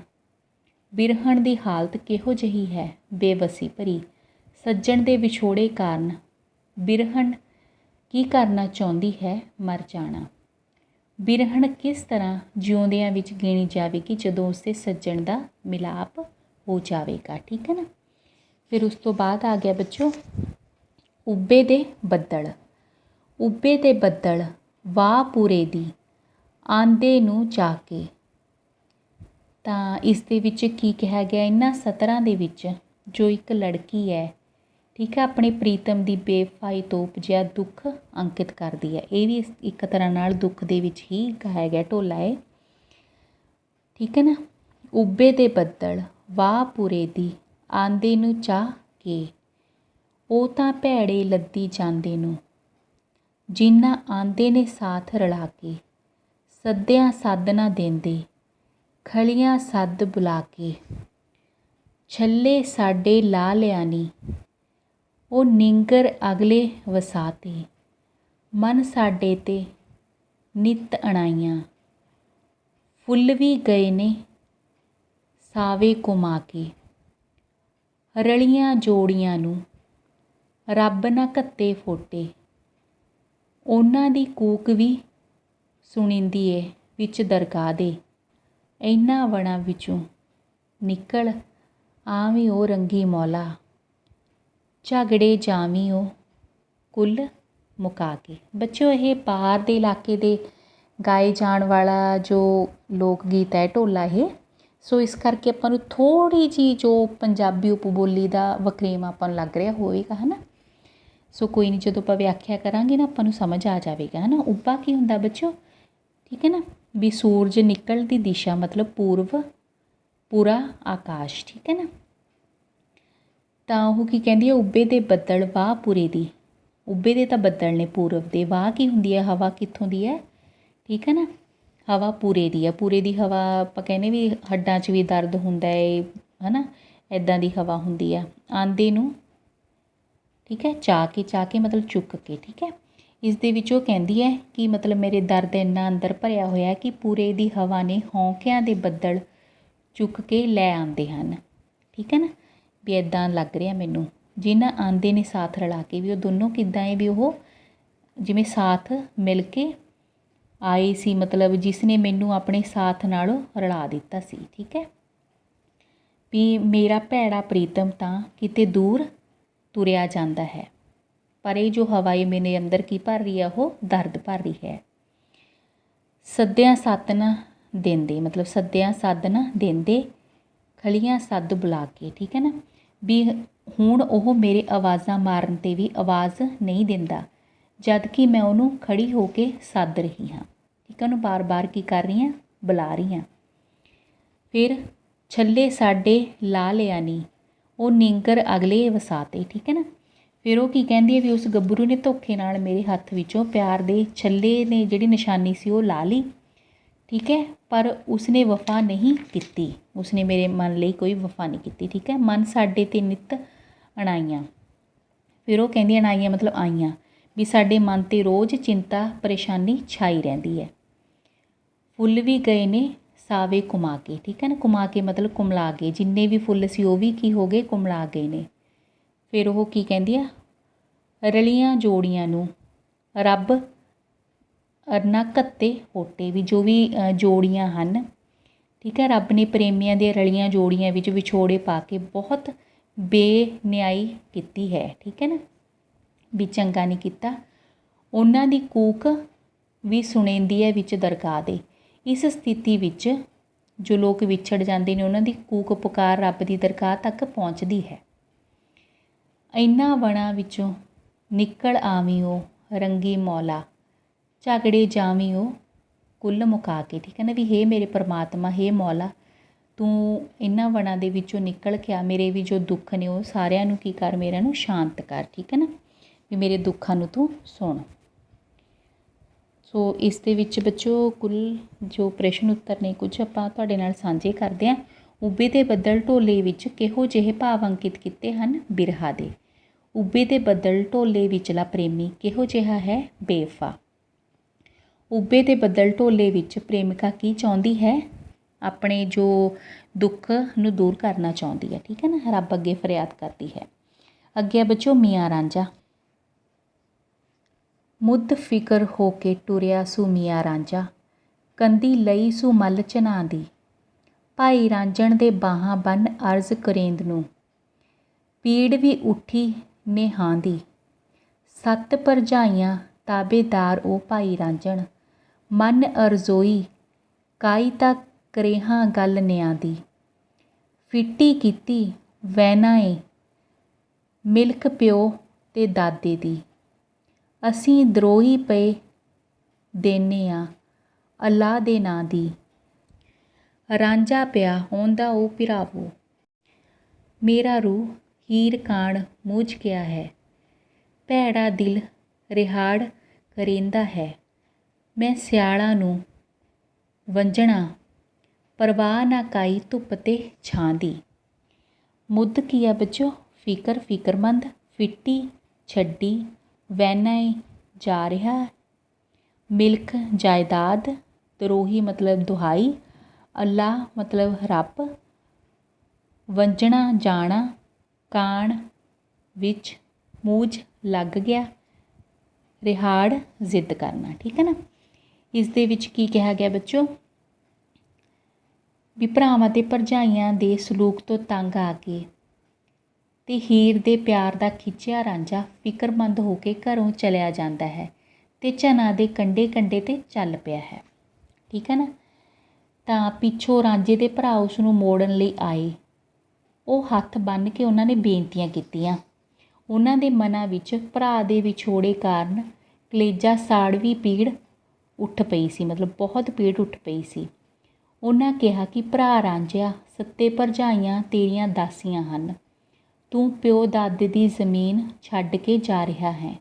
ਬਿਰਹਣ ਦੀ ਹਾਲਤ ਕਿਹੋ ਜਿਹੀ ਹੈ? ਬੇਵਸੀ ਭਰੀ। ਸੱਜਣ ਦੇ ਵਿਛੋੜੇ ਕਾਰਨ ਬਿਰਹਣ ਕੀ ਕਰਨਾ ਚਾਹੁੰਦੀ ਹੈ? ਮਰ ਜਾਣਾ। ਬਿਰਹਣ ਕਿਸ ਤਰ੍ਹਾਂ ਜਿਉਂਦਿਆਂ ਵਿੱਚ ਗਿਣੀ ਜਾਵੇਗੀ ਜਦੋਂ ਉਸਦੇ ਸੱਜਣ ਦਾ ਮਿਲਾਪ ਹੋ ਜਾਵੇਗਾ। ਠੀਕ ਹੈ ਨਾ। ਫਿਰ ਉਸ ਤੋਂ ਬਾਅਦ ਆ ਗਿਆ ਬੱਚੋ ਉੱਭੇ ਦੇ ਬੱਦਲ। ਉੱਭੇ ਦੇ ਬੱਦਲ ਵਾਹ ਪੂਰੇ ਦੀ ਆਂਦੇ ਨੂੰ ਜਾ ਕੇ। ਤਾਂ ਇਸ ਦੇ ਵਿੱਚ ਕੀ ਕਿਹਾ ਗਿਆ? ਇਹਨਾਂ ਸਤਰਾਂ ਦੇ ਵਿੱਚ ਜੋ ਇੱਕ ਲੜਕੀ ਹੈ, ਠੀਕ ਹੈ, ਆਪਣੇ ਪ੍ਰੀਤਮ ਦੀ ਬੇਵਫਾਈ ਤੋਂ ਉਪਜਿਆ ਦੁੱਖ ਅੰਕਿਤ ਕਰਦੀ ਹੈ। ਇਹ ਵੀ ਇੱਕ ਤਰ੍ਹਾਂ ਨਾਲ ਦੁੱਖ ਦੇ ਵਿੱਚ ਹੀ ਗਾਇਆ ਗਿਆ ਢੋਲਾ ਹੈ। ਠੀਕ ਹੈ ਨਾ। ਉੱਭੇ ਦੇ ਬੱਦਲ ਵਾਹ ਪੂਰੇ ਦੀ ਆਂਦੇ ਨੂੰ ਚਾਹ ਕੇ, ਉਹ ਤਾਂ ਭੈੜੇ ਲੱਦੀ ਜਾਂਦੇ ਨੂੰ, ਜਿਨ੍ਹਾਂ ਆਂਦੇ ਨੇ ਸਾਥ ਰਲਾ ਕੇ। ਸੱਦਿਆਂ ਸੱਦ ਨਾ ਦਿੰਦੇ, ਖਲੀਆਂ ਸੱਦ ਬੁਲਾ ਕੇ। ਛੱਲੇ ਸਾਡੇ ਲਾ ਲਿਆ ਨੀ, ਉਹ ਨਿੰਗਰ ਅਗਲੇ ਵਸਾਤੇ। ਮਨ ਸਾਡੇ 'ਤੇ ਨਿੱਤ ਅਣਾਈਆਂ, ਫੁੱਲ ਵੀ ਗਏ ਨੇ ਸਾਵੇ ਘੁਮਾ ਕੇ। ਰਲੀਆਂ ਜੋੜੀਆਂ ਨੂੰ ਰੱਬ ਨਾ ਘੱਤੇ ਫੋਟੇ, ਉਹਨਾਂ ਦੀ ਕੂਕ ਵੀ ਸੁਣੀਂਦੀ ਏ ਵਿੱਚ ਦਰਗਾਹ ਦੇ। ਇਹਨਾਂ ਵਣਾਂ ਵਿੱਚੋਂ ਨਿਕਲ ਆਵੀਂ ਉਹ ਰੰਗੀ ਮੌਲਾ, ਝਗੜੇ ਜਾਵੀਂ ਉਹ ਕੁੱਲ ਮੁਕਾ ਕੇ। ਬੱਚਿਓ ਇਹ ਪਾਰ ਦੇ ਇਲਾਕੇ ਦੇ ਗਾਏ ਜਾਣ ਵਾਲਾ ਜੋ ਲੋਕ ਗੀਤ ਹੈ ਢੋਲਾ ਇਹ। ਸੋ ਇਸ ਕਰਕੇ ਆਪਾਂ ਨੂੰ ਥੋੜ੍ਹੀ ਜਿਹੀ ਜੋ ਪੰਜਾਬੀ ਉਪਬੋਲੀ ਦਾ ਵਖਰੇਵਾਂ ਆਪਾਂ ਨੂੰ ਲੱਗ ਰਿਹਾ ਹੋਵੇਗਾ, ਹੈ ਨਾ। ਸੋ ਕੋਈ ਨਹੀਂ, ਜਦੋਂ ਆਪਾਂ ਵਿਆਖਿਆ ਕਰਾਂਗੇ ਨਾ ਆਪਾਂ ਨੂੰ ਸਮਝ ਆ ਜਾਵੇਗਾ, ਹੈ ਨਾ। ਉੱਭਾ ਕੀ ਹੁੰਦਾ ਬੱਚਿਓ? ਠੀਕ ਹੈ ਨਾ। ਵੀ ਸੂਰਜ ਨਿਕਲ ਦੀ ਦਿਸ਼ਾ ਮਤਲਬ ਪੂਰਬ, ਪੂਰਾ ਆਕਾਸ਼। ਠੀਕ ਹੈ ਨਾ। ਤਾਂ ਉਹ ਕੀ ਕਹਿੰਦੀ ਹੈ? ਉੱਭੇ ਦੇ ਬੱਦਲ ਵਾਹ ਪੂਰੇ ਦੀ। ਉੱਭੇ ਦੇ ਤਾਂ ਬੱਦਲ ਨੇ ਪੂਰਬ ਦੇ। ਵਾਹ ਕੀ ਹੁੰਦੀ ਹੈ? ਹਵਾ ਕਿੱਥੋਂ ਦੀ ਹੈ? ਠੀਕ ਹੈ ਨਾ। ਹਵਾ ਪੂਰੇ ਦੀ ਹੈ। ਪੂਰੇ ਦੀ ਹਵਾ ਆਪਾਂ ਕਹਿੰਦੇ ਵੀ ਹੱਡਾਂ 'ਚ ਵੀ ਦਰਦ ਹੁੰਦਾ ਹੈ, ਹੈ ਨਾ, ਇੱਦਾਂ ਦੀ ਹਵਾ ਹੁੰਦੀ ਆ। ਆਂਦੇ ਨੂੰ, ਠੀਕ ਹੈ, ਚਾਹ ਕੇ, ਚਾਹ ਕੇ ਮਤਲਬ ਚੁੱਕ ਕੇ। ਠੀਕ ਹੈ। ਇਸ ਦੇ ਵਿੱਚ ਉਹ ਕਹਿੰਦੀ ਹੈ ਕਿ ਮਤਲਬ ਮੇਰੇ ਦਰਦ ਇੰਨਾ ਅੰਦਰ ਭਰਿਆ ਹੋਇਆ ਕਿ ਪੂਰੇ ਦੀ ਹਵਾ ਨੇ ਹੌਂਕਿਆਂ ਦੇ ਬੱਦਲ ਚੁੱਕ ਕੇ ਲੈ ਆਉਂਦੇ ਹਨ। ਠੀਕ ਹੈ ਨਾ। ਵੀ ਇੱਦਾਂ ਲੱਗ ਰਿਹਾ ਮੈਨੂੰ। ਜਿਨ੍ਹਾਂ ਆਂਦੇ ਨੇ ਸਾਥ ਰਲਾ ਕੇ, ਵੀ ਉਹ ਦੋਨੋਂ ਕਿੱਦਾਂ ਹੈ? ਵੀ ਉਹ ਜਿਵੇਂ ਸਾਥ ਮਿਲ ਕੇ ਆਏ ਸੀ, ਮਤਲਬ ਜਿਸ ਨੇ ਮੈਨੂੰ ਆਪਣੇ ਸਾਥ ਨਾਲ ਰਲਾ ਦਿੱਤਾ ਸੀ। ਠੀਕ ਹੈ। ਵੀ ਮੇਰਾ ਭੈੜਾ ਪ੍ਰੀਤਮ ਤਾਂ ਕਿਤੇ ਦੂਰ ਤੁਰਿਆ ਜਾਂਦਾ ਹੈ, ਪਰ ਇਹ ਜੋ ਹਵਾ ਹੈ ਮੇਰੇ ਅੰਦਰ ਕੀ ਭਰ ਰਹੀ ਹੈ? ਉਹ ਦਰਦ ਭਰ ਰਹੀ ਹੈ। ਸੱਦਿਆਂ ਸੱਦ ਨਾ ਦਿੰਦੇ, ਮਤਲਬ ਸੱਦਿਆਂ ਸੱਦ ਨਾ ਦਿੰਦੇ, ਖਲੀਆਂ ਸੱਦ ਬੁਲਾ ਕੇ। ਠੀਕ ਹੈ ਨਾ। ਵੀ ਹੁਣ ਉਹ ਮੇਰੇ ਆਵਾਜ਼ਾਂ ਮਾਰਨ 'ਤੇ ਵੀ ਆਵਾਜ਼ ਨਹੀਂ ਦਿੰਦਾ, ਜਦ ਕਿ ਮੈਂ ਉਹਨੂੰ ਖੜੀ ਹੋ ਕੇ ਸੱਦ ਰਹੀ ਹਾਂ। ਠੀਕ ਹੈ। ਉਹਨੂੰ ਬਾਰ-ਬਾਰ ਕੀ ਕਰ ਰਹੀ ਹਾਂ? ਬੁਲਾ ਰਹੀ ਹਾਂ। ਫਿਰ ਛੱਲੇ ਸਾਡੇ ਲਾ ਲਿਆ ਨੀ, ਉਹ ਨਿੰਗਰ ਅਗਲੇ ਵਸਾਤੇ। ਠੀਕ ਹੈ ਨਾ। ਫਿਰ ਉਹ ਕੀ ਕਹਿੰਦੀ ਹੈ? ਵੀ ਉਸ ਗੱਭਰੂ ਨੇ ਧੋਖੇ ਨਾਲ ਮੇਰੇ ਹੱਥ ਵਿੱਚੋਂ ਪਿਆਰ ਦੇ ਛੱਲੇ ਨੇ ਜਿਹੜੀ ਨਿਸ਼ਾਨੀ ਸੀ ਉਹ ਲਾ ਲਈ। ਠੀਕ ਹੈ। ਪਰ ਉਸਨੇ ਵਫਾ ਨਹੀਂ ਕੀਤੀ, ਉਸਨੇ ਮੇਰੇ ਮਨ ਲਈ ਕੋਈ ਵਫਾ ਨਹੀਂ ਕੀਤੀ। ਠੀਕ ਹੈ। ਮਨ ਸਾਡੇ 'ਤੇ ਨਿੱਤ ਅਣਾਈਆਂ। ਫਿਰ ਉਹ ਕਹਿੰਦੀ ਅਣਾਈਆਂ ਮਤਲਬ ਆਈਆਂ, ਵੀ ਸਾਡੇ ਮਨ 'ਤੇ ਰੋਜ਼ ਚਿੰਤਾ ਪਰੇਸ਼ਾਨੀ ਛਾਈ ਰਹਿੰਦੀ ਹੈ। ਫੁੱਲ ਵੀ ਗਏ ਨੇ ਸਾਵੇ ਕੁਮਾ ਕੇ, ਠੀਕ ਹੈ ਨਾ। ਕੁਮਾ ਕੇ ਮਤਲਬ ਕੁਮਲਾ ਗਏ, ਜਿੰਨੇ ਵੀ ਫੁੱਲ ਸੀ ਉਹ ਵੀ ਕੀ ਹੋ ਗਏ, ਕੁਮਲਾ ਗਏ ਨੇ। ਫਿਰ ਉਹ ਕੀ ਕਹਿੰਦੀ ਆ, ਰਲੀਆਂ ਜੋੜੀਆਂ ਨੂੰ ਰੱਬ ਅਰਨਾ ਘੱਤੇ ਹੋਟੇ, ਵੀ ਜੋ ਵੀ ਜੋੜੀਆਂ ਹਨ, ਠੀਕ ਹੈ, ਰੱਬ ਨੇ ਪ੍ਰੇਮੀਆਂ ਦੀਆਂ ਰਲੀਆਂ ਜੋੜੀਆਂ ਵਿੱਚ ਵਿਛੋੜੇ ਪਾ ਕੇ ਬਹੁਤ ਬੇਨਿਆਈ ਕੀਤੀ ਹੈ, ਠੀਕ ਹੈ ਨਾ, ਵੀ ਚੰਗਾ ਨਹੀਂ ਕੀਤਾ। ਉਹਨਾਂ ਦੀ ਕੂਕ ਵੀ ਸੁਣੇਂਦੀ ਹੈ ਵਿੱਚ ਦਰਗਾਹ ਦੇ। ਇਸ ਸਥਿਤੀ ਵਿੱਚ ਜੋ ਲੋਕ ਵਿਛੜ ਜਾਂਦੇ ਨੇ ਉਹਨਾਂ ਦੀ ਕੂਕ ਪੁਕਾਰ ਰੱਬ ਦੀ ਦਰਗਾਹ ਤੱਕ ਪਹੁੰਚਦੀ ਹੈ। ਇਹਨਾਂ ਵਣਾਂ ਵਿੱਚੋਂ ਨਿਕਲ ਆਵੀਂ ਰੰਗੀ ਮੌਲਾ, ਝਗੜੇ ਜਾਵੀਂ ਕੁੱਲ ਮੁਕਾ ਕੇ, ਠੀਕ ਹੈ ਨਾ, ਵੀ ਹੇ ਮੇਰੇ ਪਰਮਾਤਮਾ, ਹੇ ਮੌਲਾ, ਤੂੰ ਇਹਨਾਂ ਵਣਾਂ ਦੇ ਵਿੱਚੋਂ ਨਿਕਲ ਕੇ ਆ, ਮੇਰੇ ਵੀ ਜੋ ਦੁੱਖ ਨੇ ਉਹ ਸਾਰਿਆਂ ਨੂੰ ਕੀ ਕਰ, ਮੇਰਿਆਂ ਨੂੰ ਸ਼ਾਂਤ ਕਰ, ਠੀਕ ਹੈ ਨਾ, ਵੀ ਮੇਰੇ ਦੁੱਖਾਂ ਨੂੰ ਤੂੰ ਸੁਣ। ਸੋ ਇਸ ਦੇ ਵਿੱਚ ਬੱਚੋ ਕੁੱਲ ਜੋ ਪ੍ਰਸ਼ਨ ਉੱਤਰ ਨੇ ਕੁਝ ਆਪਾਂ ਤੁਹਾਡੇ ਨਾਲ ਸਾਂਝੇ ਕਰਦੇ ਹਾਂ। ਉੱਭੇ ਦੇ ਬੱਦਲ ਢੋਲੇ ਵਿੱਚ ਕਿਹੋ ਜਿਹੇ ਭਾਵ ਅੰਕਿਤ ਕੀਤੇ ਹਨ, ਬਿਰਹਾ ਦੇ। ਉੱਭੇ ਦੇ ਬੱਦਲ ਢੋਲੇ ਵਿਚਲਾ ਪ੍ਰੇਮੀ ਕਿਹੋ ਜਿਹਾ ਹੈ, ਬੇਵਫਾ। ਉੱਭੇ ਦੇ ਬੱਦਲ ਢੋਲੇ ਵਿੱਚ ਪ੍ਰੇਮਿਕਾ ਕੀ ਚਾਹੁੰਦੀ ਹੈ, ਆਪਣੇ ਜੋ ਦੁੱਖ ਨੂੰ ਦੂਰ ਕਰਨਾ ਚਾਹੁੰਦੀ ਹੈ, ਠੀਕ ਹੈ ਨਾ, ਰੱਬ ਅੱਗੇ ਫਰਿਆਦ ਕਰਦੀ ਹੈ। ਅੱਗੇ ਬੱਚੋ ਮੀਆਂ ਰਾਂਝਾ। ਮੁੱਦ ਫਿਕਰ ਹੋ ਕੇ ਟੁਰਿਆ ਸੂ ਮੀਆਂ ਰਾਂਝਾ, ਕੰਦੀ ਲਈ ਸੂ ਮੱਲ ਚਨਾ ਦੀ। ਭਾਈ ਰਾਂਝਣ ਦੇ ਬਾਹਾਂ ਬੰਨ ਅਰਜ਼ ਕਰੇਂਦ ਨੂੰ, ਪੀੜ ਵੀ ਉੱਠੀ ਨੇਹਾਂ ਦੀ। 7 ਭਰਜਾਈਆਂ ਤਾਬੇਦਾਰ ਉਹ ਭਾਈ ਰਾਂਝਣ, ਮਨ ਅਰਜ਼ੋਈ ਕਾਈ ਤਾਂ ਕਰੇਹਾਂ ਗੱਲ ਨਿਆਂ ਦੀ। ਫਿੱਟੀ ਕੀਤੀ ਵੈਨਾ ਮਿਲਕ ਪਿਓ ਤੇ ਦਾਦੇ ਦੀ, ਅਸੀਂ ਦਰੋਹੀ ਪਏ ਦੇਨੇ ਆ ਅੱਲਾ ਦੇ ਨਾਂ ਦੀ। ਰਾਂਝਾ ਪਿਆ ਹੋਂਦਾ ਉਹ ਭਰਾਵੋ, ਮੇਰਾ ਰੂਹ ਹੀਰ ਕਾਣ ਮੁੱਝ ਗਿਆ ਹੈ। ਭੈੜਾ ਦਿਲ ਰਿਹਾੜ ਕਰੇਂਦਾ ਹੈ, ਮੈਂ ਸਿਆਲਾਂ ਨੂੰ ਵੰਝਣਾ, ਪਰਵਾਹ ਨਾ ਕਾਈ ਧੁੱਪ ਤੇ ਛਾਂ ਦੀ। ਮੁੱਦ ਕੀ ਆ ਬੱਚੋ, ਫਿਕਰ, ਫਿਕਰਮੰਦ। ਫਿੱਟੀ ਛੱਡੀ, ਵੈਨਾ ਜਾ ਰਿਹਾ, ਮਿਲਕ ਜਾਇਦਾਦ, ਦਰੋਹੀ ਮਤਲਬ ਦੁਹਾਈ, ਅੱਲਾ ਮਤਲਬ ਰੱਬ, ਵੰਝਣਾ ਜਾਣਾ, ਕਾਣ ਵਿੱਚ ਮੂਝ ਲੱਗ ਗਿਆ, ਰਿਹਾੜ ਜ਼ਿੱਦ ਕਰਨਾ, ਠੀਕ ਹੈ ਨਾ। ਇਸ ਦੇ ਵਿੱਚ ਕੀ ਕਿਹਾ ਗਿਆ ਬੱਚੋ, ਵੀ ਭਰਾਵਾਂ ਤੇ ਭਰਜਾਈਆਂ ਦੇ ਸਲੂਕ ਤੋਂ ਤੰਗ ਆ ਕੇ ਤੇ ਹੀਰ ਦੇ ਪਿਆਰ ਦਾ ਖਿੱਚਿਆ ਰਾਂਝਾ ਫਿਕਰਮੰਦ ਹੋ ਕੇ ਘਰੋਂ ਚਲਿਆ ਜਾਂਦਾ ਹੈ ਤੇ ਝਨਾ ਦੇ ਕੰਢੇ ਕੰਢੇ 'ਤੇ ਚੱਲ ਪਿਆ ਹੈ, ਠੀਕ ਹੈ ਨਾ। ਤਾਂ ਪਿੱਛੋਂ ਰਾਂਝੇ ਦੇ ਭਰਾ ਉਸ ਨੂੰ ਮੋੜਨ ਲਈ ਆਏ। ਉਹ ਹੱਥ ਬੰਨ੍ਹ ਕੇ ਉਹਨਾਂ ਨੇ ਬੇਨਤੀਆਂ ਕੀਤੀਆਂ। ਉਹਨਾਂ ਦੇ ਮਨਾਂ ਵਿੱਚ ਭਰਾ ਦੇ ਵਿਛੋੜੇ ਕਾਰਨ ਕਲੇਜਾ ਸਾੜਵੀਂ ਪੀੜ ਉੱਠ ਪਈ ਸੀ, ਮਤਲਬ ਬਹੁਤ ਪੀੜ ਉੱਠ ਪਈ ਸੀ। ਉਹਨਾਂ ਕਿਹਾ ਕਿ ਭਰਾ ਰਾਂਝਿਆ, 7 ਭਰਜਾਈਆਂ ਤੇਰੀਆਂ ਦਾਸੀਆਂ ਹਨ, ਤੂੰ ਪਿਓ ਦਾਦੇ ਦੀ ਜ਼ਮੀਨ ਛੱਡ ਕੇ ਜਾ ਰਿਹਾ ਹੈ,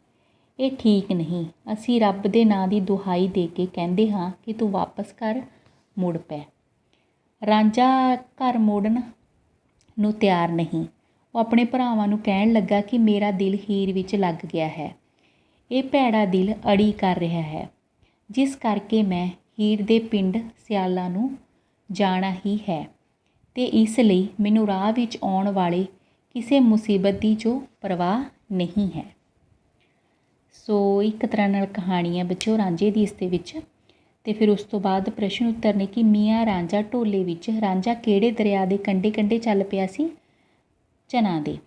ਇਹ ਠੀਕ ਨਹੀਂ। ਅਸੀਂ ਰੱਬ ਦੇ ਨਾਂ ਦੀ ਦੁਹਾਈ ਦੇ ਕੇ ਕਹਿੰਦੇ ਹਾਂ ਕਿ ਤੂੰ ਵਾਪਸ ਘਰ ਮੁੜ ਪੈ। ਰਾਂਝਾ ਘਰ ਮੁੜਨ ਨੂੰ ਤਿਆਰ ਨਹੀਂ। ਉਹ ਆਪਣੇ ਭਰਾਵਾਂ ਨੂੰ ਕਹਿਣ ਲੱਗਾ ਕਿ ਮੇਰਾ ਦਿਲ ਹੀਰ ਵਿੱਚ ਲੱਗ ਗਿਆ ਹੈ, ਇਹ ਭੈੜਾ ਦਿਲ ਅੜੀ ਕਰ ਰਿਹਾ ਹੈ, ਜਿਸ ਕਰਕੇ ਮੈਂ ਹੀਰ ਦੇ ਪਿੰਡ ਸਿਆਲਾਂ ਨੂੰ ਜਾਣਾ ਹੀ ਹੈ ਤੇ ਇਸ ਲਈ ਮੈਨੂੰ ਰਾਹ ਵਿੱਚ ਆਉਣ ਵਾਲੇ ਕਿਸੇ ਮੁਸੀਬਤ ਦੀ ਜੋ ਪਰਵਾਹ ਨਹੀਂ ਹੈ। ਸੋ ਇੱਕ ਤਰ੍ਹਾਂ ਨਾਲ ਕਹਾਣੀ ਹੈ ਬੱਚਿਓ ਰਾਂਝੇ ਦੀ ਇਸ ਦੇ ਵਿੱਚ। ਅਤੇ ਫਿਰ ਉਸ ਤੋਂ ਬਾਅਦ ਪ੍ਰਸ਼ਨ ਉੱਤਰ ਨੇ ਕਿ ਮੀਆਂ ਰਾਂਝਾ ਢੋਲੇ ਵਿੱਚ, ਰਾਂਝਾ ਕਿਹੜੇ ਦਰਿਆ ਦੇ ਕੰਢੇ ਕੰਢੇ ਚੱਲ ਪਿਆ ਸੀ, ਝਨਾ ਦੇ।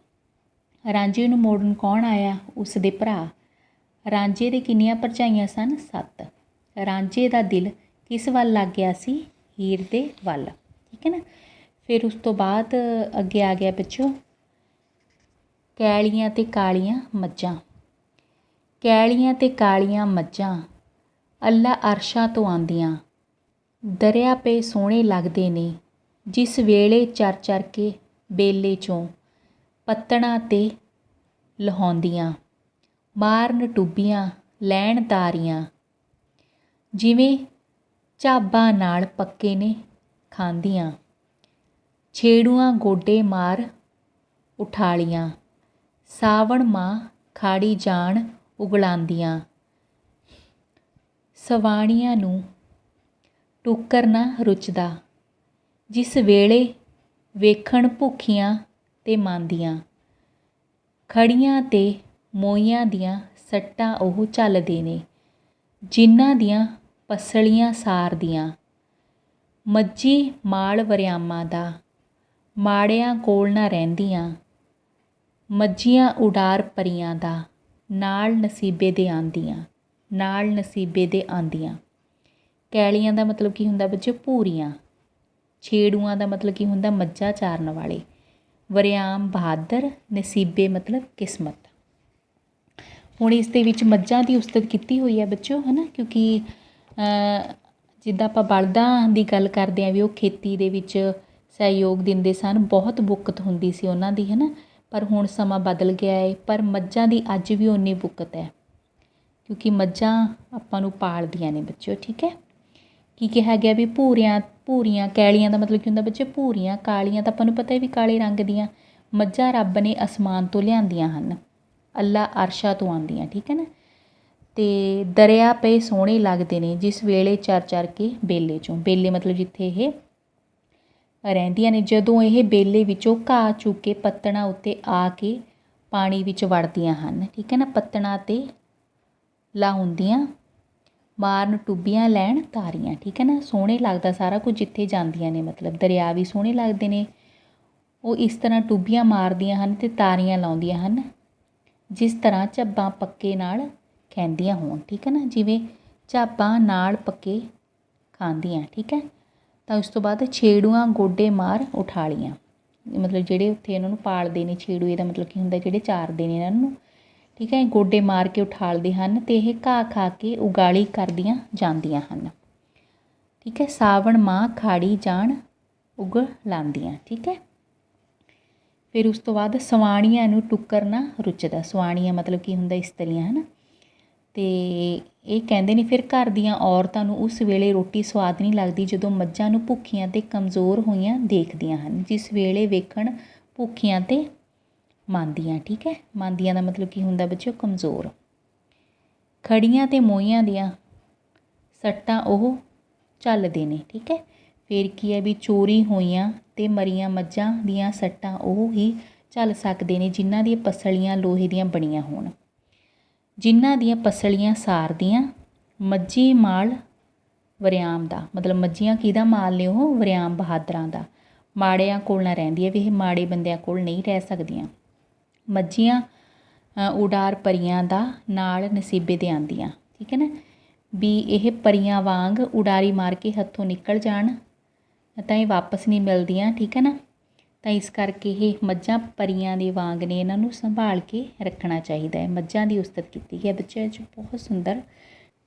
ਰਾਂਝੇ ਨੂੰ ਮੋੜਨ ਕੌਣ ਆਇਆ, ਉਸ ਦੇ ਭਰਾ। ਰਾਂਝੇ ਦੇ ਕਿੰਨੀਆਂ ਭਰਜਾਈਆਂ ਸਨ, 7। ਰਾਂਝੇ ਦਾ ਦਿਲ ਕਿਸ ਵੱਲ ਲੱਗ ਗਿਆ ਸੀ, ਹੀਰ ਦੇ ਵੱਲ, ਠੀਕ ਹੈ ਨਾ। ਫਿਰ ਉਸ ਤੋਂ ਬਾਅਦ ਅੱਗੇ ਆ ਗਿਆ ਬੱਚੋ ਕੈਲੀਆਂ ਤੇ ਕਾਲੀਆਂ ਮੱਝਾਂ। ਕੈਲੀਆਂ ਤੇ ਕਾਲੀਆਂ ਮੱਝਾਂ ਅੱਲਾ ਅਰਸ਼ਾਂ ਤੋਂ ਆਉਂਦੀਆਂ, ਦਰਿਆ ਪੇ ਸੋਹਣੇ ਲੱਗਦੇ ਨੇ, ਜਿਸ ਵੇਲੇ ਚਰ ਚਰ ਕੇ ਬੇਲੇ 'ਚੋਂ ਪੱਤਣਾਂ 'ਤੇ ਲਹਾਉਂਦੀਆਂ, ਮਾਰਨ ਟੁੱਬੀਆਂ ਲੈਣ ਤਾਰੀਆਂ, ਜਿਵੇਂ ਝਾਬਾਂ ਨਾਲ ਪੱਕੇ ਨੇ ਖਾਂਦੀਆਂ, ਛੇੜੂਆਂ ਗੋਡੇ ਮਾਰ ਉਠਾਲੀਆਂ, ਸਾਵਣ ਮਾਹ ਖਾੜੀ ਜਾਣ ਉਗਲਾਉਂਦੀਆਂ। ਸਵਾਣੀਆਂ ਨੂੰ ਟੁੱਕਰ ਨਾ ਰੁਚਦਾ, ਜਿਸ ਵੇਲੇ ਵੇਖਣ ਭੁੱਖੀਆਂ ਤੇ ਮਾਂਦੀਆਂ। ਖੜੀਆਂ ਤੇ ਮੋਈਆਂ ਦੀਆਂ ਸੱਟਾਂ ਉਹ ਝੱਲਦੇ ਨੇ, ਜਿਨ੍ਹਾਂ ਦੀਆਂ ਪਸਲੀਆਂ ਸਾਰਦੀਆਂ। ਮੱਝੀ ਮਾਲ ਵਰਿਆਮਾਂ ਦਾ, ਮਾੜਿਆਂ ਕੋਲ ਨਾ ਰਹਿੰਦੀਆਂ। ਮੱਝੀਆਂ ਉਡਾਰ ਪਰੀਆਂ ਦਾ, ਨਾਲ ਨਸੀਬੇ ਦੇ ਆਂਦੀਆਂ, ਨਾਲ ਨਸੀਬੇ ਦੇ ਆਂਦੀਆਂ। ਕੈਲੀਆਂ ਦਾ ਮਤਲਬ ਕੀ ਹੁੰਦਾ ਬੱਚੇ? ਭੂਰੀਆਂ। ਛੇੜੂਆਂ ਦਾ ਮਤਲਬ ਕੀ ਹੁੰਦਾ? ਮੱਝਾਂ ਚਾਰਨ ਵਾਲੇ। ਵਰਿਆਮ ਬਹਾਦਰ, ਨਸੀਬੇ ਮਤਲਬ ਕਿਸਮਤ। ਹੁਣ ਇਸ ਦੇ ਵਿੱਚ ਮੱਝਾਂ ਦੀ ਉਸਤਤ ਕੀਤੀ ਹੋਈ ਹੈ ਬੱਚਿਓ, ਹੈ ਨਾ, ਕਿਉਂਕਿ ਜਿੱਦਾਂ ਆਪਾਂ ਬਲਦਾਂ ਦੀ ਗੱਲ ਕਰਦੇ ਹਾਂ ਵੀ ਉਹ ਖੇਤੀ ਦੇ ਵਿੱਚ ਸਹਿਯੋਗ ਦਿੰਦੇ ਸਨ, ਬਹੁਤ ਬੁੱਕਤ ਹੁੰਦੀ ਸੀ ਉਹਨਾਂ ਦੀ, ਹੈ ਨਾ, ਪਰ ਹੁਣ ਸਮਾਂ ਬਦਲ ਗਿਆ ਹੈ। ਪਰ ਮੱਝਾਂ ਦੀ ਅੱਜ ਵੀ ਓਨੀ ਬੁੱਕਤ ਹੈ, ਕਿਉਂਕਿ ਮੱਝਾਂ ਆਪਾਂ ਨੂੰ ਪਾਲਦੀਆਂ ਨੇ ਬੱਚਿਓ, ਠੀਕ ਹੈ। ਕੀ ਕਿਹਾ ਗਿਆ ਵੀ ਭੂਰੀਆਂ। ਕੈਲੀਆਂ ਦਾ ਮਤਲਬ ਕੀ ਹੁੰਦਾ ਬੱਚੇ? ਭੂਰੀਆਂ। ਕਾਲੀਆਂ ਤਾਂ ਆਪਾਂ ਨੂੰ ਪਤਾ ਹੈ ਵੀ ਕਾਲੇ ਰੰਗ ਦੀਆਂ। ਮੱਝਾਂ ਰੱਬ ਨੇ ਅਸਮਾਨ ਤੋਂ ਲਿਆਂਦੀਆਂ ਹਨ, ਅੱਲਾ ਅਰਸ਼ਾਂ ਤੋਂ ਆਉਂਦੀਆਂ, ਠੀਕ ਹੈ ਨਾ। ਅਤੇ ਦਰਿਆ ਪਏ ਸੋਹਣੇ ਲੱਗਦੇ ਨੇ, ਜਿਸ ਵੇਲੇ ਚਰ ਚਰ ਕੇ ਬੇਲੇ 'ਚੋਂ। ਬੇਲੇ ਮਤਲਬ ਜਿੱਥੇ ਇਹ ਰਹਿੰਦੀਆਂ ਨੇ। ਜਦੋਂ ਇਹ ਬੇਲੇ ਵਿੱਚੋਂ ਘਾਹ ਚੁੱਕ ਕੇ ਪੱਤਣਾਂ ਉੱਤੇ ਆ ਕੇ ਪਾਣੀ ਵਿੱਚ ਵੜਦੀਆਂ ਹਨ, ਠੀਕ ਹੈ ਨਾ। ਪੱਤਣਾਂ 'ਤੇ ਲਾਉਂਦੀਆਂ, ਮਾਰਨ ਟੁੱਬੀਆਂ ਲੈਣ ਤਾਰੀਆਂ, ਠੀਕ ਹੈ ਨਾ। ਸੋਹਣੇ ਲੱਗਦਾ ਸਾਰਾ ਕੁਝ ਜਿੱਥੇ ਜਾਂਦੀਆਂ ਨੇ, ਮਤਲਬ ਦਰਿਆ ਵੀ ਸੋਹਣੇ ਲੱਗਦੇ ਨੇ। ਉਹ ਇਸ ਤਰ੍ਹਾਂ ਟੁੱਬੀਆਂ ਮਾਰਦੀਆਂ ਹਨ ਅਤੇ ਤਾਰੀਆਂ ਲਾਉਂਦੀਆਂ ਹਨ, ਜਿਸ ਤਰ੍ਹਾਂ ਝੱਬਾਂ ਪੱਕੇ ਨਾਲ ਖਹਿੰਦੀਆਂ ਹੋਣ, ਠੀਕ ਹੈ ਨਾ। ਜਿਵੇਂ ਝਾਬਾਂ ਨਾਲ ਪੱਕੇ ਖਾਂਦੀਆਂ, ਠੀਕ ਹੈ। ਤਾਂ ਉਸ ਤੋਂ ਬਾਅਦ ਛੇੜੂਆਂ ਗੋਡੇ ਮਾਰ ਉਠਾਲੀਆਂ, ਮਤਲਬ ਜਿਹੜੇ ਉੱਥੇ ਇਹਨਾਂ ਨੂੰ ਪਾਲਦੇ ਨੇ। ਛੇੜੂ ਇਹਦਾ ਮਤਲਬ ਕੀ ਹੁੰਦਾ? ਜਿਹੜੇ ਚਾਰਦੇ ਨੇ ਇਹਨਾਂ ਨੂੰ, ਠੀਕ ਹੈ। ਗੋਡੇ ਮਾਰ ਕੇ ਉਠਾਲਦੇ ਹਨ ਅਤੇ ਇਹ ਘਾਹ ਖਾ ਕੇ ਉਗਾਲੀ ਕਰਦੀਆਂ ਜਾਂਦੀਆਂ ਹਨ, ਠੀਕ ਹੈ। ਸਾਵਣ ਮਾਹ ਖਾੜੀ ਜਾਣ ਉਗ ਲਾਉਂਦੀਆਂ, ਠੀਕ ਹੈ। ਫਿਰ ਉਸ ਤੋਂ ਬਾਅਦ ਸਵਾਣੀਆਂ ਨੂੰ ਟੁੱਕਰ ਨਾ ਰੁਚਦਾ। ਸਵਾਣੀਆਂ ਮਤਲਬ ਕੀ ਹੁੰਦਾ? ਇਸਤਰੀਆਂ, ਹੈ ਨਾ। ਅਤੇ ਇਹ ਕਹਿੰਦੇ ਨੇ ਫਿਰ ਘਰ ਦੀਆਂ ਔਰਤਾਂ ਨੂੰ ਉਸ ਵੇਲੇ ਰੋਟੀ ਸਵਾਦ ਨਹੀਂ ਲੱਗਦੀ, ਜਦੋਂ ਮੱਝਾਂ ਨੂੰ ਭੁੱਖੀਆਂ ਅਤੇ ਕਮਜ਼ੋਰ ਹੋਈਆਂ ਦੇਖਦੀਆਂ ਹਨ, ਜਿਸ ਵੇਲੇ ਵੇਖਣ ਭੁੱਖੀਆਂ ਅਤੇ ਮਾਂਦੀਆਂ, ਠੀਕ ਹੈ। ਮਾਂਦੀਆਂ ਦਾ ਮਤਲਬ ਕੀ ਹੁੰਦਾ ਬੱਚਿਓ? ਕਮਜ਼ੋਰ। ਖੜੀਆਂ ਅਤੇ ਮੋਈਆਂ ਦੀਆਂ ਸੱਟਾਂ ਉਹ ਝੱਲਦੇ ਨੇ, ਠੀਕ ਹੈ। ਫਿਰ ਕੀ ਹੈ ਵੀ ਚੋਰੀ ਹੋਈਆਂ ਅਤੇ ਮਰੀਆਂ ਮੱਝਾਂ ਦੀਆਂ ਸੱਟਾਂ ਉਹ ਹੀ ਝੱਲ ਸਕਦੇ ਨੇ, ਜਿਨ੍ਹਾਂ ਦੀਆਂ ਪਸਲੀਆਂ ਲੋਹੇ ਦੀਆਂ ਬਣੀਆਂ ਹੋਣ। ਜਿਨ੍ਹਾਂ ਦੀਆਂ ਪਸਲੀਆਂ ਸਾਰਦੀਆਂ। ਮੱਝੀ ਮਾਲ ਵਰਿਆਮ ਦਾ, ਮਤਲਬ ਮੱਝੀਆਂ ਕਿਹਦਾ ਮਾਲ ਨੇ? ਉਹ ਵਰਿਆਮ ਬਹਾਦਰਾਂ ਦਾ। ਮਾੜਿਆਂ ਕੋਲ ਨਾ ਰਹਿੰਦੀ ਹੈ, ਵੀ ਇਹ ਮਾੜੇ ਬੰਦਿਆਂ ਕੋਲ ਨਹੀਂ ਰਹਿ ਸਕਦੀਆਂ। ਮੱਝੀਆਂ ਉਡਾਰ ਪਰੀਆਂ ਦਾ, ਨਾਲ ਨਸੀਬੇ ਦੇ ਆਉਂਦੀਆਂ, ਠੀਕ ਹੈ ਨਾ। ਵੀ ਇਹ ਪਰੀਆਂ ਵਾਂਗ ਉਡਾਰੀ ਮਾਰ ਕੇ ਹੱਥੋਂ ਨਿਕਲ ਜਾਣ ਤਾਂ ਇਹ ਵਾਪਸ ਨਹੀਂ ਮਿਲਦੀਆਂ, ਠੀਕ ਹੈ ਨਾ। ਤਾਂ ਇਸ ਕਰਕੇ ਇਹ ਮੱਝਾਂ ਪਰੀਆਂ ਦੇ ਵਾਂਗ ਨੇ, ਇਹਨਾਂ ਨੂੰ ਸੰਭਾਲ ਕੇ ਰੱਖਣਾ ਚਾਹੀਦਾ ਹੈ। ਮੱਝਾਂ ਦੀ ਉਸਤਤ ਕੀਤੀ ਗਈ ਹੈ ਬੱਚਿਆਂ 'ਚ, ਬਹੁਤ ਸੁੰਦਰ।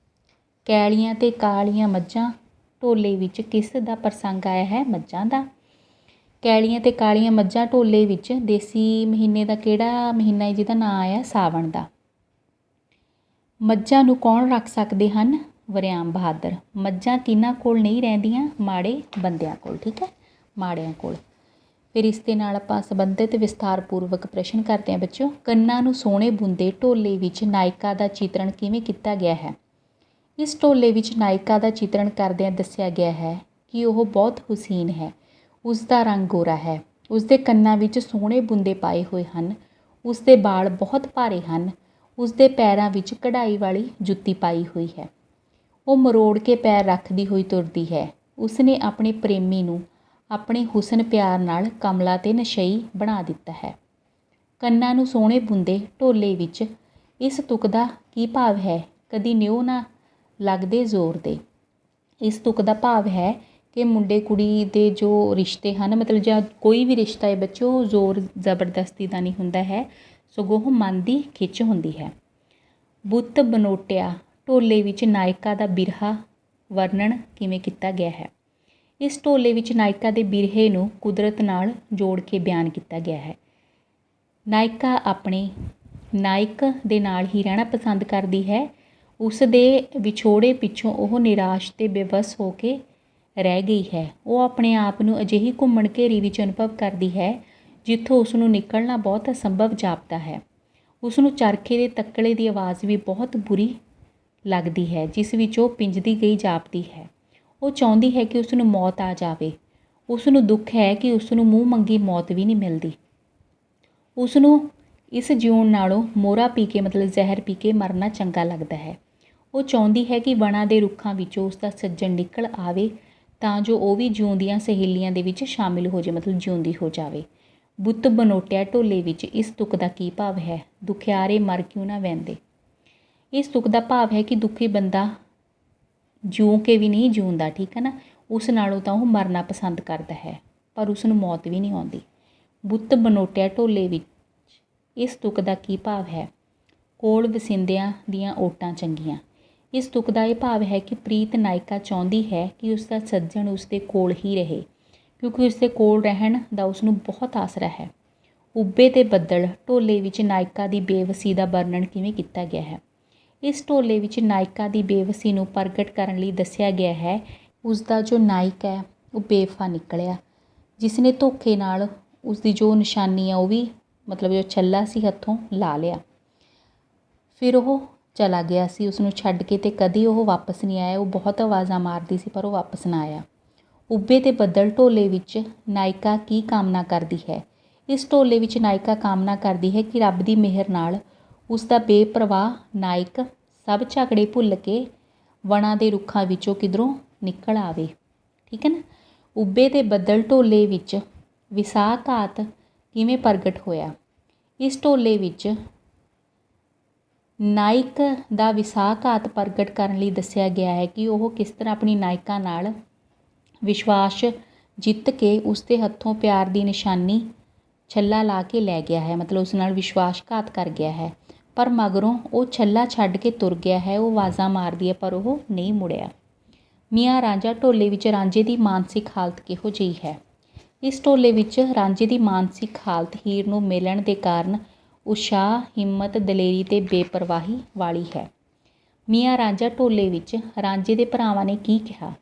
ਕੈਲੀਆਂ ਅਤੇ ਕਾਲੀਆਂ ਮੱਝਾਂ ਢੋਲੇ ਵਿੱਚ ਕਿਸ ਦਾ ਪ੍ਰਸੰਗ ਆਇਆ ਹੈ? ਮੱਝਾਂ ਦਾ। ਕੈਲੀਆਂ ਅਤੇ ਕਾਲੀਆਂ ਮੱਝਾਂ ਢੋਲੇ ਵਿੱਚ ਦੇਸੀ ਮਹੀਨੇ ਦਾ ਕਿਹੜਾ ਮਹੀਨਾ ਹੈ ਜਿਹਦਾ ਨਾਂ ਆਇਆ? ਸਾਵਣ ਦਾ। ਮੱਝਾਂ ਨੂੰ ਕੌਣ ਰੱਖ ਸਕਦੇ ਹਨ? ਵਰਿਆਮ ਬਹਾਦਰ। ਮੱਝਾਂ ਕਿਹਨਾਂ ਕੋਲ ਨਹੀਂ ਰਹਿੰਦੀਆਂ? ਮਾੜੇ ਬੰਦਿਆਂ ਕੋਲ, ਠੀਕ ਹੈ, ਮਾੜਿਆਂ ਕੋਲ। ਫਿਰ ਇਸ ਦੇ ਨਾਲ ਆਪਾਂ ਸੰਬੰਧਿਤ ਵਿਸਥਾਰਪੂਰਵਕ ਪ੍ਰਸ਼ਨ ਕਰਦੇ ਹਾਂ ਬੱਚਿਓ। ਕੰਨਾਂ ਨੂੰ ਸੋਹਣੇ ਬੁੰਦੇ ਢੋਲੇ ਵਿੱਚ ਨਾਇਕਾ ਦਾ ਚਿਤਰਣ ਕਿਵੇਂ ਕੀਤਾ ਗਿਆ ਹੈ? ਇਸ ਢੋਲੇ ਵਿੱਚ ਨਾਇਕਾ ਦਾ ਚਿਤਰਣ ਕਰਦਿਆਂ ਦੱਸਿਆ ਗਿਆ ਹੈ ਕਿ ਉਹ ਬਹੁਤ ਹੁਸੀਨ ਹੈ। ਉਸ ਦਾ ਰੰਗ ਗੋਰਾ ਹੈ, ਉਸ ਦੇ ਕੰਨਾਂ ਵਿੱਚ ਸੋਹਣੇ ਬੁੰਦੇ ਪਾਏ ਹੋਏ ਹਨ, ਉਸ ਦੇ ਵਾਲ ਬਹੁਤ ਭਾਰੇ ਹਨ, ਉਸ ਦੇ ਪੈਰਾਂ ਵਿੱਚ ਕਢਾਈ ਵਾਲੀ ਜੁੱਤੀ ਪਾਈ ਹੋਈ ਹੈ। ਉਹ ਮਰੋੜ ਕੇ ਪੈਰ ਰੱਖਦੀ ਹੋਈ ਤੁਰਦੀ ਹੈ। ਉਸ ਨੇ ਆਪਣੇ ਪ੍ਰੇਮੀ ਨੂੰ ਆਪਣੇ ਹੁਸਨ ਪਿਆਰ ਨਾਲ ਕਮਲਾ ਅਤੇ ਨਸ਼ਈ ਬਣਾ ਦਿੱਤਾ ਹੈ। ਕੰਨਾਂ ਨੂੰ ਸੋਹਣੇ ਬੁੰਦੇ ਢੋਲੇ ਵਿੱਚ ਇਸ ਤੁਕ ਦਾ ਕੀ ਭਾਵ ਹੈ? ਕਦੀ ਨਿਉ ਨਾ ਲੱਗਦੇ ਜ਼ੋਰ ਦੇ। ਇਸ ਤੁਕ ਦਾ ਭਾਵ ਹੈ ਕਿ ਮੁੰਡੇ ਕੁੜੀ ਦੇ ਜੋ ਰਿਸ਼ਤੇ ਹਨ, ਮਤਲਬ ਜਾਂ ਕੋਈ ਵੀ ਰਿਸ਼ਤਾ ਹੈ ਬੱਚੋ, ਉਹ ਜ਼ੋਰ ਜ਼ਬਰਦਸਤੀ ਦਾ ਨਹੀਂ ਹੁੰਦਾ ਹੈ, ਸਗੋਂ ਉਹ ਮਨ ਦੀ ਖਿੱਚ ਹੁੰਦੀ ਹੈ। ਬੁੱਤ ਬਨੋਟਿਆ ਢੋਲੇ ਵਿੱਚ ਨਾਇਕਾ ਦਾ ਬਿਰਹਾ ਵਰਣਨ ਕਿਵੇਂ ਕੀਤਾ ਗਿਆ ਹੈ? ਇਸ ਢੋਲੇ ਵਿੱਚ ਨਾਇਕਾ ਦੇ ਬਿਰਹੇ ਨੂੰ ਕੁਦਰਤ ਨਾਲ ਜੋੜ ਕੇ ਬਿਆਨ ਕੀਤਾ ਗਿਆ ਹੈ। ਨਾਇਕਾ ਆਪਣੇ ਨਾਇਕ ਦੇ ਨਾਲ ਹੀ ਰਹਿਣਾ ਪਸੰਦ ਕਰਦੀ ਹੈ। ਉਸ ਦੇ ਵਿਛੋੜੇ ਪਿੱਛੋਂ ਉਹ ਨਿਰਾਸ਼ ਅਤੇ ਬੇਵੱਸ ਹੋ ਕੇ ਰਹਿ ਗਈ ਹੈ। ਉਹ ਆਪਣੇ ਆਪ ਨੂੰ ਅਜਿਹੀ ਘੁੰਮਣ ਘੇਰੀ ਵਿੱਚ ਅਨੁਭਵ ਕਰਦੀ ਹੈ ਜਿੱਥੋਂ ਉਸ ਨੂੰ ਨਿਕਲਣਾ ਬਹੁਤ ਅਸੰਭਵ ਜਾਪਦਾ ਹੈ। ਉਸ ਨੂੰ ਚਰਖੇ ਦੇ ਤੱਕਲੇ ਦੀ ਆਵਾਜ਼ ਵੀ ਬਹੁਤ ਬੁਰੀ ਲੱਗਦੀ ਹੈ, ਜਿਸ ਵਿੱਚ ਉਹ ਪਿੰਜਦੀ ਗਈ ਜਾਪਦੀ ਹੈ। ਉਹ ਚਾਹੁੰਦੀ ਹੈ ਕਿ ਉਸ ਨੂੰ ਮੌਤ ਆ ਜਾਵੇ। ਉਸ ਨੂੰ ਦੁੱਖ ਹੈ ਕਿ ਉਸ ਨੂੰ ਮੂੰਹ ਮੰਗੀ ਮੌਤ ਵੀ ਨਹੀਂ ਮਿਲਦੀ। ਉਸ ਨੂੰ ਇਸ ਜਿਉਣ ਨਾਲੋਂ ਮੋਹਰਾ ਪੀ ਕੇ ਮਤਲਬ ਜ਼ਹਿਰ ਪੀ ਕੇ ਮਰਨਾ ਚੰਗਾ ਲੱਗਦਾ ਹੈ। ਉਹ ਚਾਹੁੰਦੀ ਹੈ ਕਿ ਵਣਾਂ ਦੇ ਰੁੱਖਾਂ ਵਿੱਚੋਂ ਉਸ ਦਾ ਸੱਜਣ ਨਿਕਲ ਆਵੇ ਤਾਂ ਜੋ ਉਹ ਵੀ ਜਿਉਂਦੀਆਂ ਸਹੇਲੀਆਂ ਦੇ ਵਿੱਚ ਸ਼ਾਮਿਲ ਹੋ ਜਾਵੇ, ਮਤਲਬ ਜਿਉਂਦੀ ਹੋ ਜਾਵੇ। ਬੁੱਤ ਬਨੋਟਿਆ ਢੋਲੇ ਵਿੱਚ ਇਸ ਤੁਕ ਦਾ ਕੀ ਭਾਵ ਹੈ? ਦੁਖਿਆਰੇ ਮਰ ਕਿਉਂ ਨਾ ਵਹਿੰਦੇ। ਇਸ ਤੁਕ ਦਾ ਭਾਵ ਹੈ ਕਿ ਦੁਖੀ ਬੰਦਾ ਜਿਉਂ ਕੇ ਵੀ ਨਹੀਂ ਜਿਉਂਦਾ, ਠੀਕ ਹੈ ਨਾ। ਉਸ ਨਾਲੋਂ ਤਾਂ ਉਹ ਮਰਨਾ ਪਸੰਦ ਕਰਦਾ ਹੈ, ਪਰ ਉਸ ਨੂੰ ਮੌਤ ਵੀ ਨਹੀਂ ਆਉਂਦੀ। ਬੁੱਤ ਬਨੋਟਿਆ ਢੋਲੇ ਵਿੱਚ ਇਸ ਤੁਕ ਦਾ ਕੀ ਭਾਵ ਹੈ? ਕੋਲ ਵਸਿੰਦਿਆਂ ਦੀਆਂ ਓਟਾਂ ਚੰਗੀਆਂ। ਇਸ ਤੁਕ ਦਾ ਇਹ ਭਾਵ ਹੈ ਕਿ ਪ੍ਰੀਤ ਨਾਇਕਾ ਚਾਹੁੰਦੀ ਹੈ ਕਿ ਉਸ ਦਾ ਸੱਜਣ ਉਸ ਦੇ ਕੋਲ ਹੀ ਰਹੇ, ਕਿਉਂਕਿ ਉਸ ਦੇ ਕੋਲ ਰਹਿਣ ਦਾ ਉਸ ਨੂੰ ਬਹੁਤ ਆਸਰਾ ਹੈ। ਉੱਭੇ ਤੇ ਬੱਦਲ ਢੋਲੇ ਵਿੱਚ ਨਾਇਕਾ ਦੀ ਬੇਵਸੀ ਦਾ ਵਰਣਨ ਕਿਵੇਂ ਕੀਤਾ ਗਿਆ ਹੈ? ਇਸ ਢੋਲੇ ਵਿੱਚ ਨਾਇਕਾ ਦੀ ਬੇਵਸੀ ਨੂੰ ਪ੍ਰਗਟ ਕਰਨ ਲਈ ਦੱਸਿਆ ਗਿਆ ਹੈ ਉਸ ਦਾ ਜੋ ਨਾਇਕ ਹੈ ਉਹ ਬੇਵਫਾ ਨਿਕਲਿਆ, ਜਿਸ ਨੇ ਧੋਖੇ ਨਾਲ ਉਸ ਦੀ ਜੋ ਨਿਸ਼ਾਨੀ ਆ ਉਹ ਵੀ ਮਤਲਬ ਜੋ ਛੱਲਾ ਸੀ ਹੱਥੋਂ ਲਾ ਲਿਆ। ਫਿਰ ਉਹ ਚਲਾ ਗਿਆ ਸੀ ਉਸ ਨੂੰ ਛੱਡ ਕੇ, ਅਤੇ ਕਦੀ ਉਹ ਵਾਪਸ ਨਹੀਂ ਆਇਆ। ਉਹ ਬਹੁਤ ਆਵਾਜ਼ਾਂ ਮਾਰਦੀ ਸੀ ਪਰ ਉਹ ਵਾਪਸ ਨਾ ਆਇਆ। ਉੱਭੇ ਤੇ ਬੱਦਲ ਢੋਲੇ ਵਿੱਚ ਨਾਇਕਾ ਕੀ ਕਾਮਨਾ ਕਰਦੀ ਹੈ? ਇਸ ਢੋਲੇ ਵਿੱਚ ਨਾਇਕਾ ਕਾਮਨਾ ਕਰਦੀ ਹੈ ਕਿ ਰੱਬ ਦੀ ਮਿਹਰ ਨਾਲ ਉਸ ਦਾ ਬੇਪਰਵਾਹ ਨਾਇਕ ਸਭ ਝਗੜੇ ਭੁੱਲ ਕੇ ਵਣਾਂ ਦੇ ਰੁੱਖਾਂ ਵਿੱਚੋਂ ਕਿਧਰੋਂ ਨਿਕਲ ਆਵੇ, ਠੀਕ ਹੈ ਨਾ। ਉੱਭੇ ਤੇ ਬੱਦਲ ਢੋਲੇ ਵਿੱਚ ਵਿਸਾਖਾਤ ਕਿਵੇਂ ਪ੍ਰਗਟ ਹੋਇਆ? ਇਸ ਢੋਲੇ ਵਿੱਚ ਨਾਇਕ ਦਾ ਵਿਸਾਖਾਤ ਪ੍ਰਗਟ ਕਰਨ ਲਈ ਦੱਸਿਆ ਗਿਆ ਹੈ ਕਿ ਉਹ ਕਿਸ ਤਰ੍ਹਾਂ ਆਪਣੀ ਨਾਇਕਾ ਨਾਲ ਵਿਸ਼ਵਾਸ ਜਿੱਤ ਕੇ ਉਸ ਦੇ ਹੱਥੋਂ ਪਿਆਰ ਦੀ ਨਿਸ਼ਾਨੀ ਛੱਲਾ ਲਾ ਕੇ ਲੈ ਗਿਆ ਹੈ, ਮਤਲਬ ਉਸ ਨਾਲ ਵਿਸ਼ਵਾਸਘਾਤ ਕਰ ਗਿਆ ਹੈ। ਪਰ ਮਗਰੋਂ ਉਹ ਛੱਲਾ ਛੱਡ ਕੇ ਤੁਰ ਗਿਆ ਹੈ। ਉਹ ਆਵਾਜ਼ਾਂ ਮਾਰਦੀ ਹੈ ਪਰ ਉਹ ਨਹੀਂ ਮੁੜਿਆ। ਮੀਆਂ ਰਾਂਝਾ ਢੋਲੇ ਵਿੱਚ ਰਾਂਝੇ ਦੀ ਮਾਨਸਿਕ ਹਾਲਤ ਕਿਹੋ ਜਿਹੀ ਹੈ? ਇਸ ਢੋਲੇ ਵਿੱਚ ਰਾਂਝੇ ਦੀ ਮਾਨਸਿਕ ਹਾਲਤ ਹੀਰ ਨੂੰ ਮਿਲਣ ਦੇ ਕਾਰਨ ਉਤਸ਼ਾਹ, ਹਿੰਮਤ, ਦਲੇਰੀ ਅਤੇ ਬੇਪਰਵਾਹੀ ਵਾਲੀ ਹੈ। ਮੀਆਂ ਰਾਂਝਾ ਢੋਲੇ ਵਿੱਚ ਰਾਂਝੇ ਦੇ ਭਰਾਵਾਂ ਨੇ ਕੀ ਕਿਹਾ?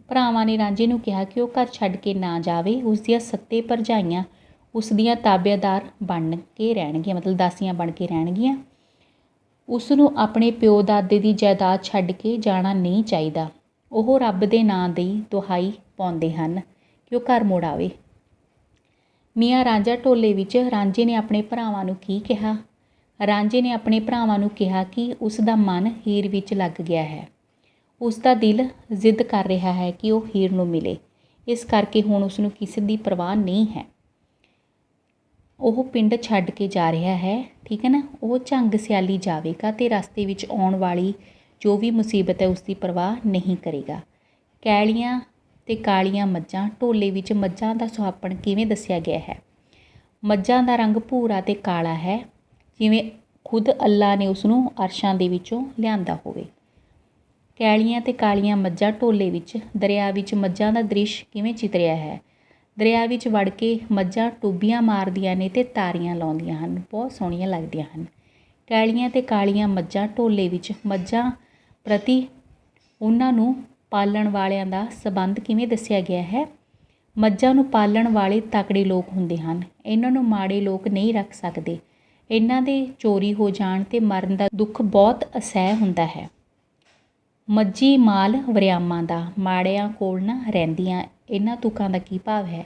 ਭਰਾਵਾਂ ਨੇ ਰਾਂਝੇ ਨੂੰ ਕਿਹਾ ਕਿ ਉਹ ਘਰ ਛੱਡ ਕੇ ਨਾ ਜਾਵੇ। ਉਸ ਦੀਆਂ 7 ਭਰਜਾਈਆਂ ਉਸ ਦੀਆਂ ਤਾਬੇਦਾਰ ਬਣ ਕੇ ਰਹਿਣਗੀਆਂ, ਮਤਲਬ ਦਾਸੀਆਂ ਬਣ ਕੇ ਰਹਿਣਗੀਆਂ। ਉਸ ਨੂੰ ਆਪਣੇ ਪਿਓ ਦਾਦੇ ਦੀ ਜਾਇਦਾਦ ਛੱਡ ਕੇ ਜਾਣਾ ਨਹੀਂ ਚਾਹੀਦਾ। ਉਹ ਰੱਬ ਦੇ ਨਾਂ ਦੀ ਦੁਹਾਈ ਪਾਉਂਦੇ ਹਨ ਕਿ ਉਹ ਘਰ ਮੁੜ ਆਵੇ। ਮੀਆਂ ਰਾਂਝਾ ਢੋਲੇ ਵਿੱਚ ਰਾਂਝੇ ਨੇ ਆਪਣੇ ਭਰਾਵਾਂ ਨੂੰ ਕੀ ਕਿਹਾ? ਰਾਂਝੇ ਨੇ ਆਪਣੇ ਭਰਾਵਾਂ ਨੂੰ ਕਿਹਾ ਕਿ ਉਸ ਦਾ ਮਨ ਹੀਰ ਵਿੱਚ ਲੱਗ ਗਿਆ ਹੈ। ਉਸ ਦਾ ਦਿਲ ਜ਼ਿੱਦ ਕਰ ਰਿਹਾ ਹੈ ਕਿ ਉਹ ਹੀਰ ਨੂੰ ਮਿਲੇ, ਇਸ ਕਰਕੇ ਹੁਣ ਉਸ ਨੂੰ ਕਿਸੇ ਦੀ ਪਰਵਾਹ ਨਹੀਂ ਹੈ। ਉਹ ਪਿੰਡ ਛੱਡ ਕੇ ਜਾ ਰਿਹਾ ਹੈ, ਠੀਕ ਹੈ ਨਾ। ਉਹ ਝੰਗ ਸਿਆਲੀ ਜਾਵੇਗਾ ਅਤੇ ਰਸਤੇ ਵਿੱਚ ਆਉਣ ਵਾਲੀ ਜੋ ਵੀ ਮੁਸੀਬਤ ਹੈ ਉਸ ਦੀ ਪਰਵਾਹ ਨਹੀਂ ਕਰੇਗਾ। ਕੈਲੀਆਂ ਅਤੇ ਕਾਲੀਆਂ ਮੱਝਾਂ ਢੋਲੇ ਵਿੱਚ ਮੱਝਾਂ ਦਾ ਸੁਹੱਪਣ ਕਿਵੇਂ ਦੱਸਿਆ ਗਿਆ ਹੈ? ਮੱਝਾਂ ਦਾ ਰੰਗ ਭੂਰਾ ਅਤੇ ਕਾਲਾ ਹੈ, ਜਿਵੇਂ ਖੁਦ ਅੱਲਾ ਨੇ ਉਸ ਨੂੰ ਅਰਸ਼ਾਂ ਦੇ ਵਿੱਚੋਂ ਲਿਆਂਦਾ ਹੋਵੇ। ਕੈਲੀਆਂ ਅਤੇ ਕਾਲੀਆਂ ਮੱਝਾਂ ਢੋਲੇ ਵਿੱਚ ਦਰਿਆ ਵਿੱਚ ਮੱਝਾਂ ਦਾ ਦ੍ਰਿਸ਼ ਕਿਵੇਂ ਚਿਤਰਿਆ ਹੈ? ਦਰਿਆ ਵਿੱਚ ਵੜ ਕੇ ਮੱਝਾਂ ਟੁੱਬੀਆਂ ਮਾਰਦੀਆਂ ਨੇ ਅਤੇ ਤਾਰੀਆਂ ਲਾਉਂਦੀਆਂ ਹਨ, ਬਹੁਤ ਸੋਹਣੀਆਂ ਲੱਗਦੀਆਂ ਹਨ। ਕੈਲੀਆਂ ਅਤੇ ਕਾਲੀਆਂ ਮੱਝਾਂ ਢੋਲੇ ਵਿੱਚ ਮੱਝਾਂ ਪ੍ਰਤੀ ਉਹਨਾਂ ਨੂੰ ਪਾਲਣ ਵਾਲਿਆਂ ਦਾ ਸਬੰਧ ਕਿਵੇਂ ਦੱਸਿਆ ਗਿਆ ਹੈ? ਮੱਝਾਂ ਨੂੰ ਪਾਲਣ ਵਾਲੇ ਤਕੜੇ ਲੋਕ ਹੁੰਦੇ ਹਨ। ਇਹਨਾਂ ਨੂੰ ਮਾੜੇ ਲੋਕ ਨਹੀਂ ਰੱਖ ਸਕਦੇ। ਇਹਨਾਂ ਦੇ ਚੋਰੀ ਹੋ ਜਾਣ ਅਤੇ ਮਰਨ ਦਾ ਦੁੱਖ ਬਹੁਤ ਅਸਹਿ ਹੁੰਦਾ ਹੈ। ਮੱਝੀ ਮਾਲ ਵਰਿਆਮਾਂ ਦਾ, ਮਾੜਿਆਂ ਕੋਲ ਨਾ ਰਹਿੰਦੀਆਂ। ਇਹਨਾਂ ਤੁਕਾਂ ਦਾ ਕੀ ਭਾਵ ਹੈ?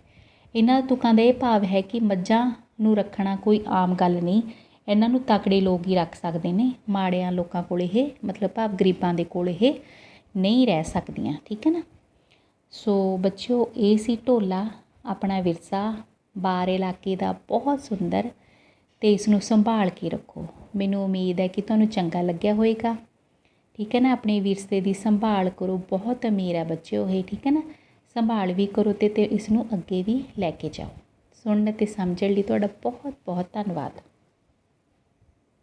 ਇਹਨਾਂ ਤੁਕਾਂ ਦਾ ਇਹ ਭਾਵ ਹੈ ਕਿ ਮੱਝਾਂ ਨੂੰ ਰੱਖਣਾ ਕੋਈ ਆਮ ਗੱਲ ਨਹੀਂ। ਇਹਨਾਂ ਨੂੰ ਤਕੜੇ ਲੋਕ ਹੀ ਰੱਖ ਸਕਦੇ ਨੇ। ਮਾੜਿਆਂ ਲੋਕਾਂ ਕੋਲ ਇਹ ਮਤਲਬ ਭਾਵ ਗਰੀਬਾਂ ਦੇ ਕੋਲ ਇਹ ਨਹੀਂ ਰਹਿ ਸਕਦੀਆਂ, ਠੀਕ ਹੈ ਨਾ। ਸੋ ਬੱਚਿਓ, ਇਹ ਸੀ ਢੋਲਾ, ਆਪਣਾ ਵਿਰਸਾ, ਬਾਰ ਇਲਾਕੇ ਦਾ ਬਹੁਤ ਸੁੰਦਰ, ਅਤੇ ਇਸ ਨੂੰ ਸੰਭਾਲ ਕੇ ਰੱਖੋ। ਮੈਨੂੰ ਉਮੀਦ ਹੈ ਕਿ ਤੁਹਾਨੂੰ ਚੰਗਾ ਲੱਗਿਆ ਹੋਵੇਗਾ, ਠੀਕ ਹੈ ਨਾ। ਆਪਣੇ ਵਿਰਸੇ ਦੀ ਸੰਭਾਲ ਕਰੋ, ਬਹੁਤ ਅਮੀਰ ਹੈ ਬੱਚਿਓ ਇਹ, ਠੀਕ ਹੈ ਨਾ। ਸੰਭਾਲ ਵੀ ਕਰੋ ਅਤੇ ਇਸ ਨੂੰ ਅੱਗੇ ਵੀ ਲੈ ਕੇ ਜਾਓ। ਸੁਣਨ ਅਤੇ ਸਮਝਣ ਲਈ ਤੁਹਾਡਾ ਬਹੁਤ ਬਹੁਤ ਧੰਨਵਾਦ।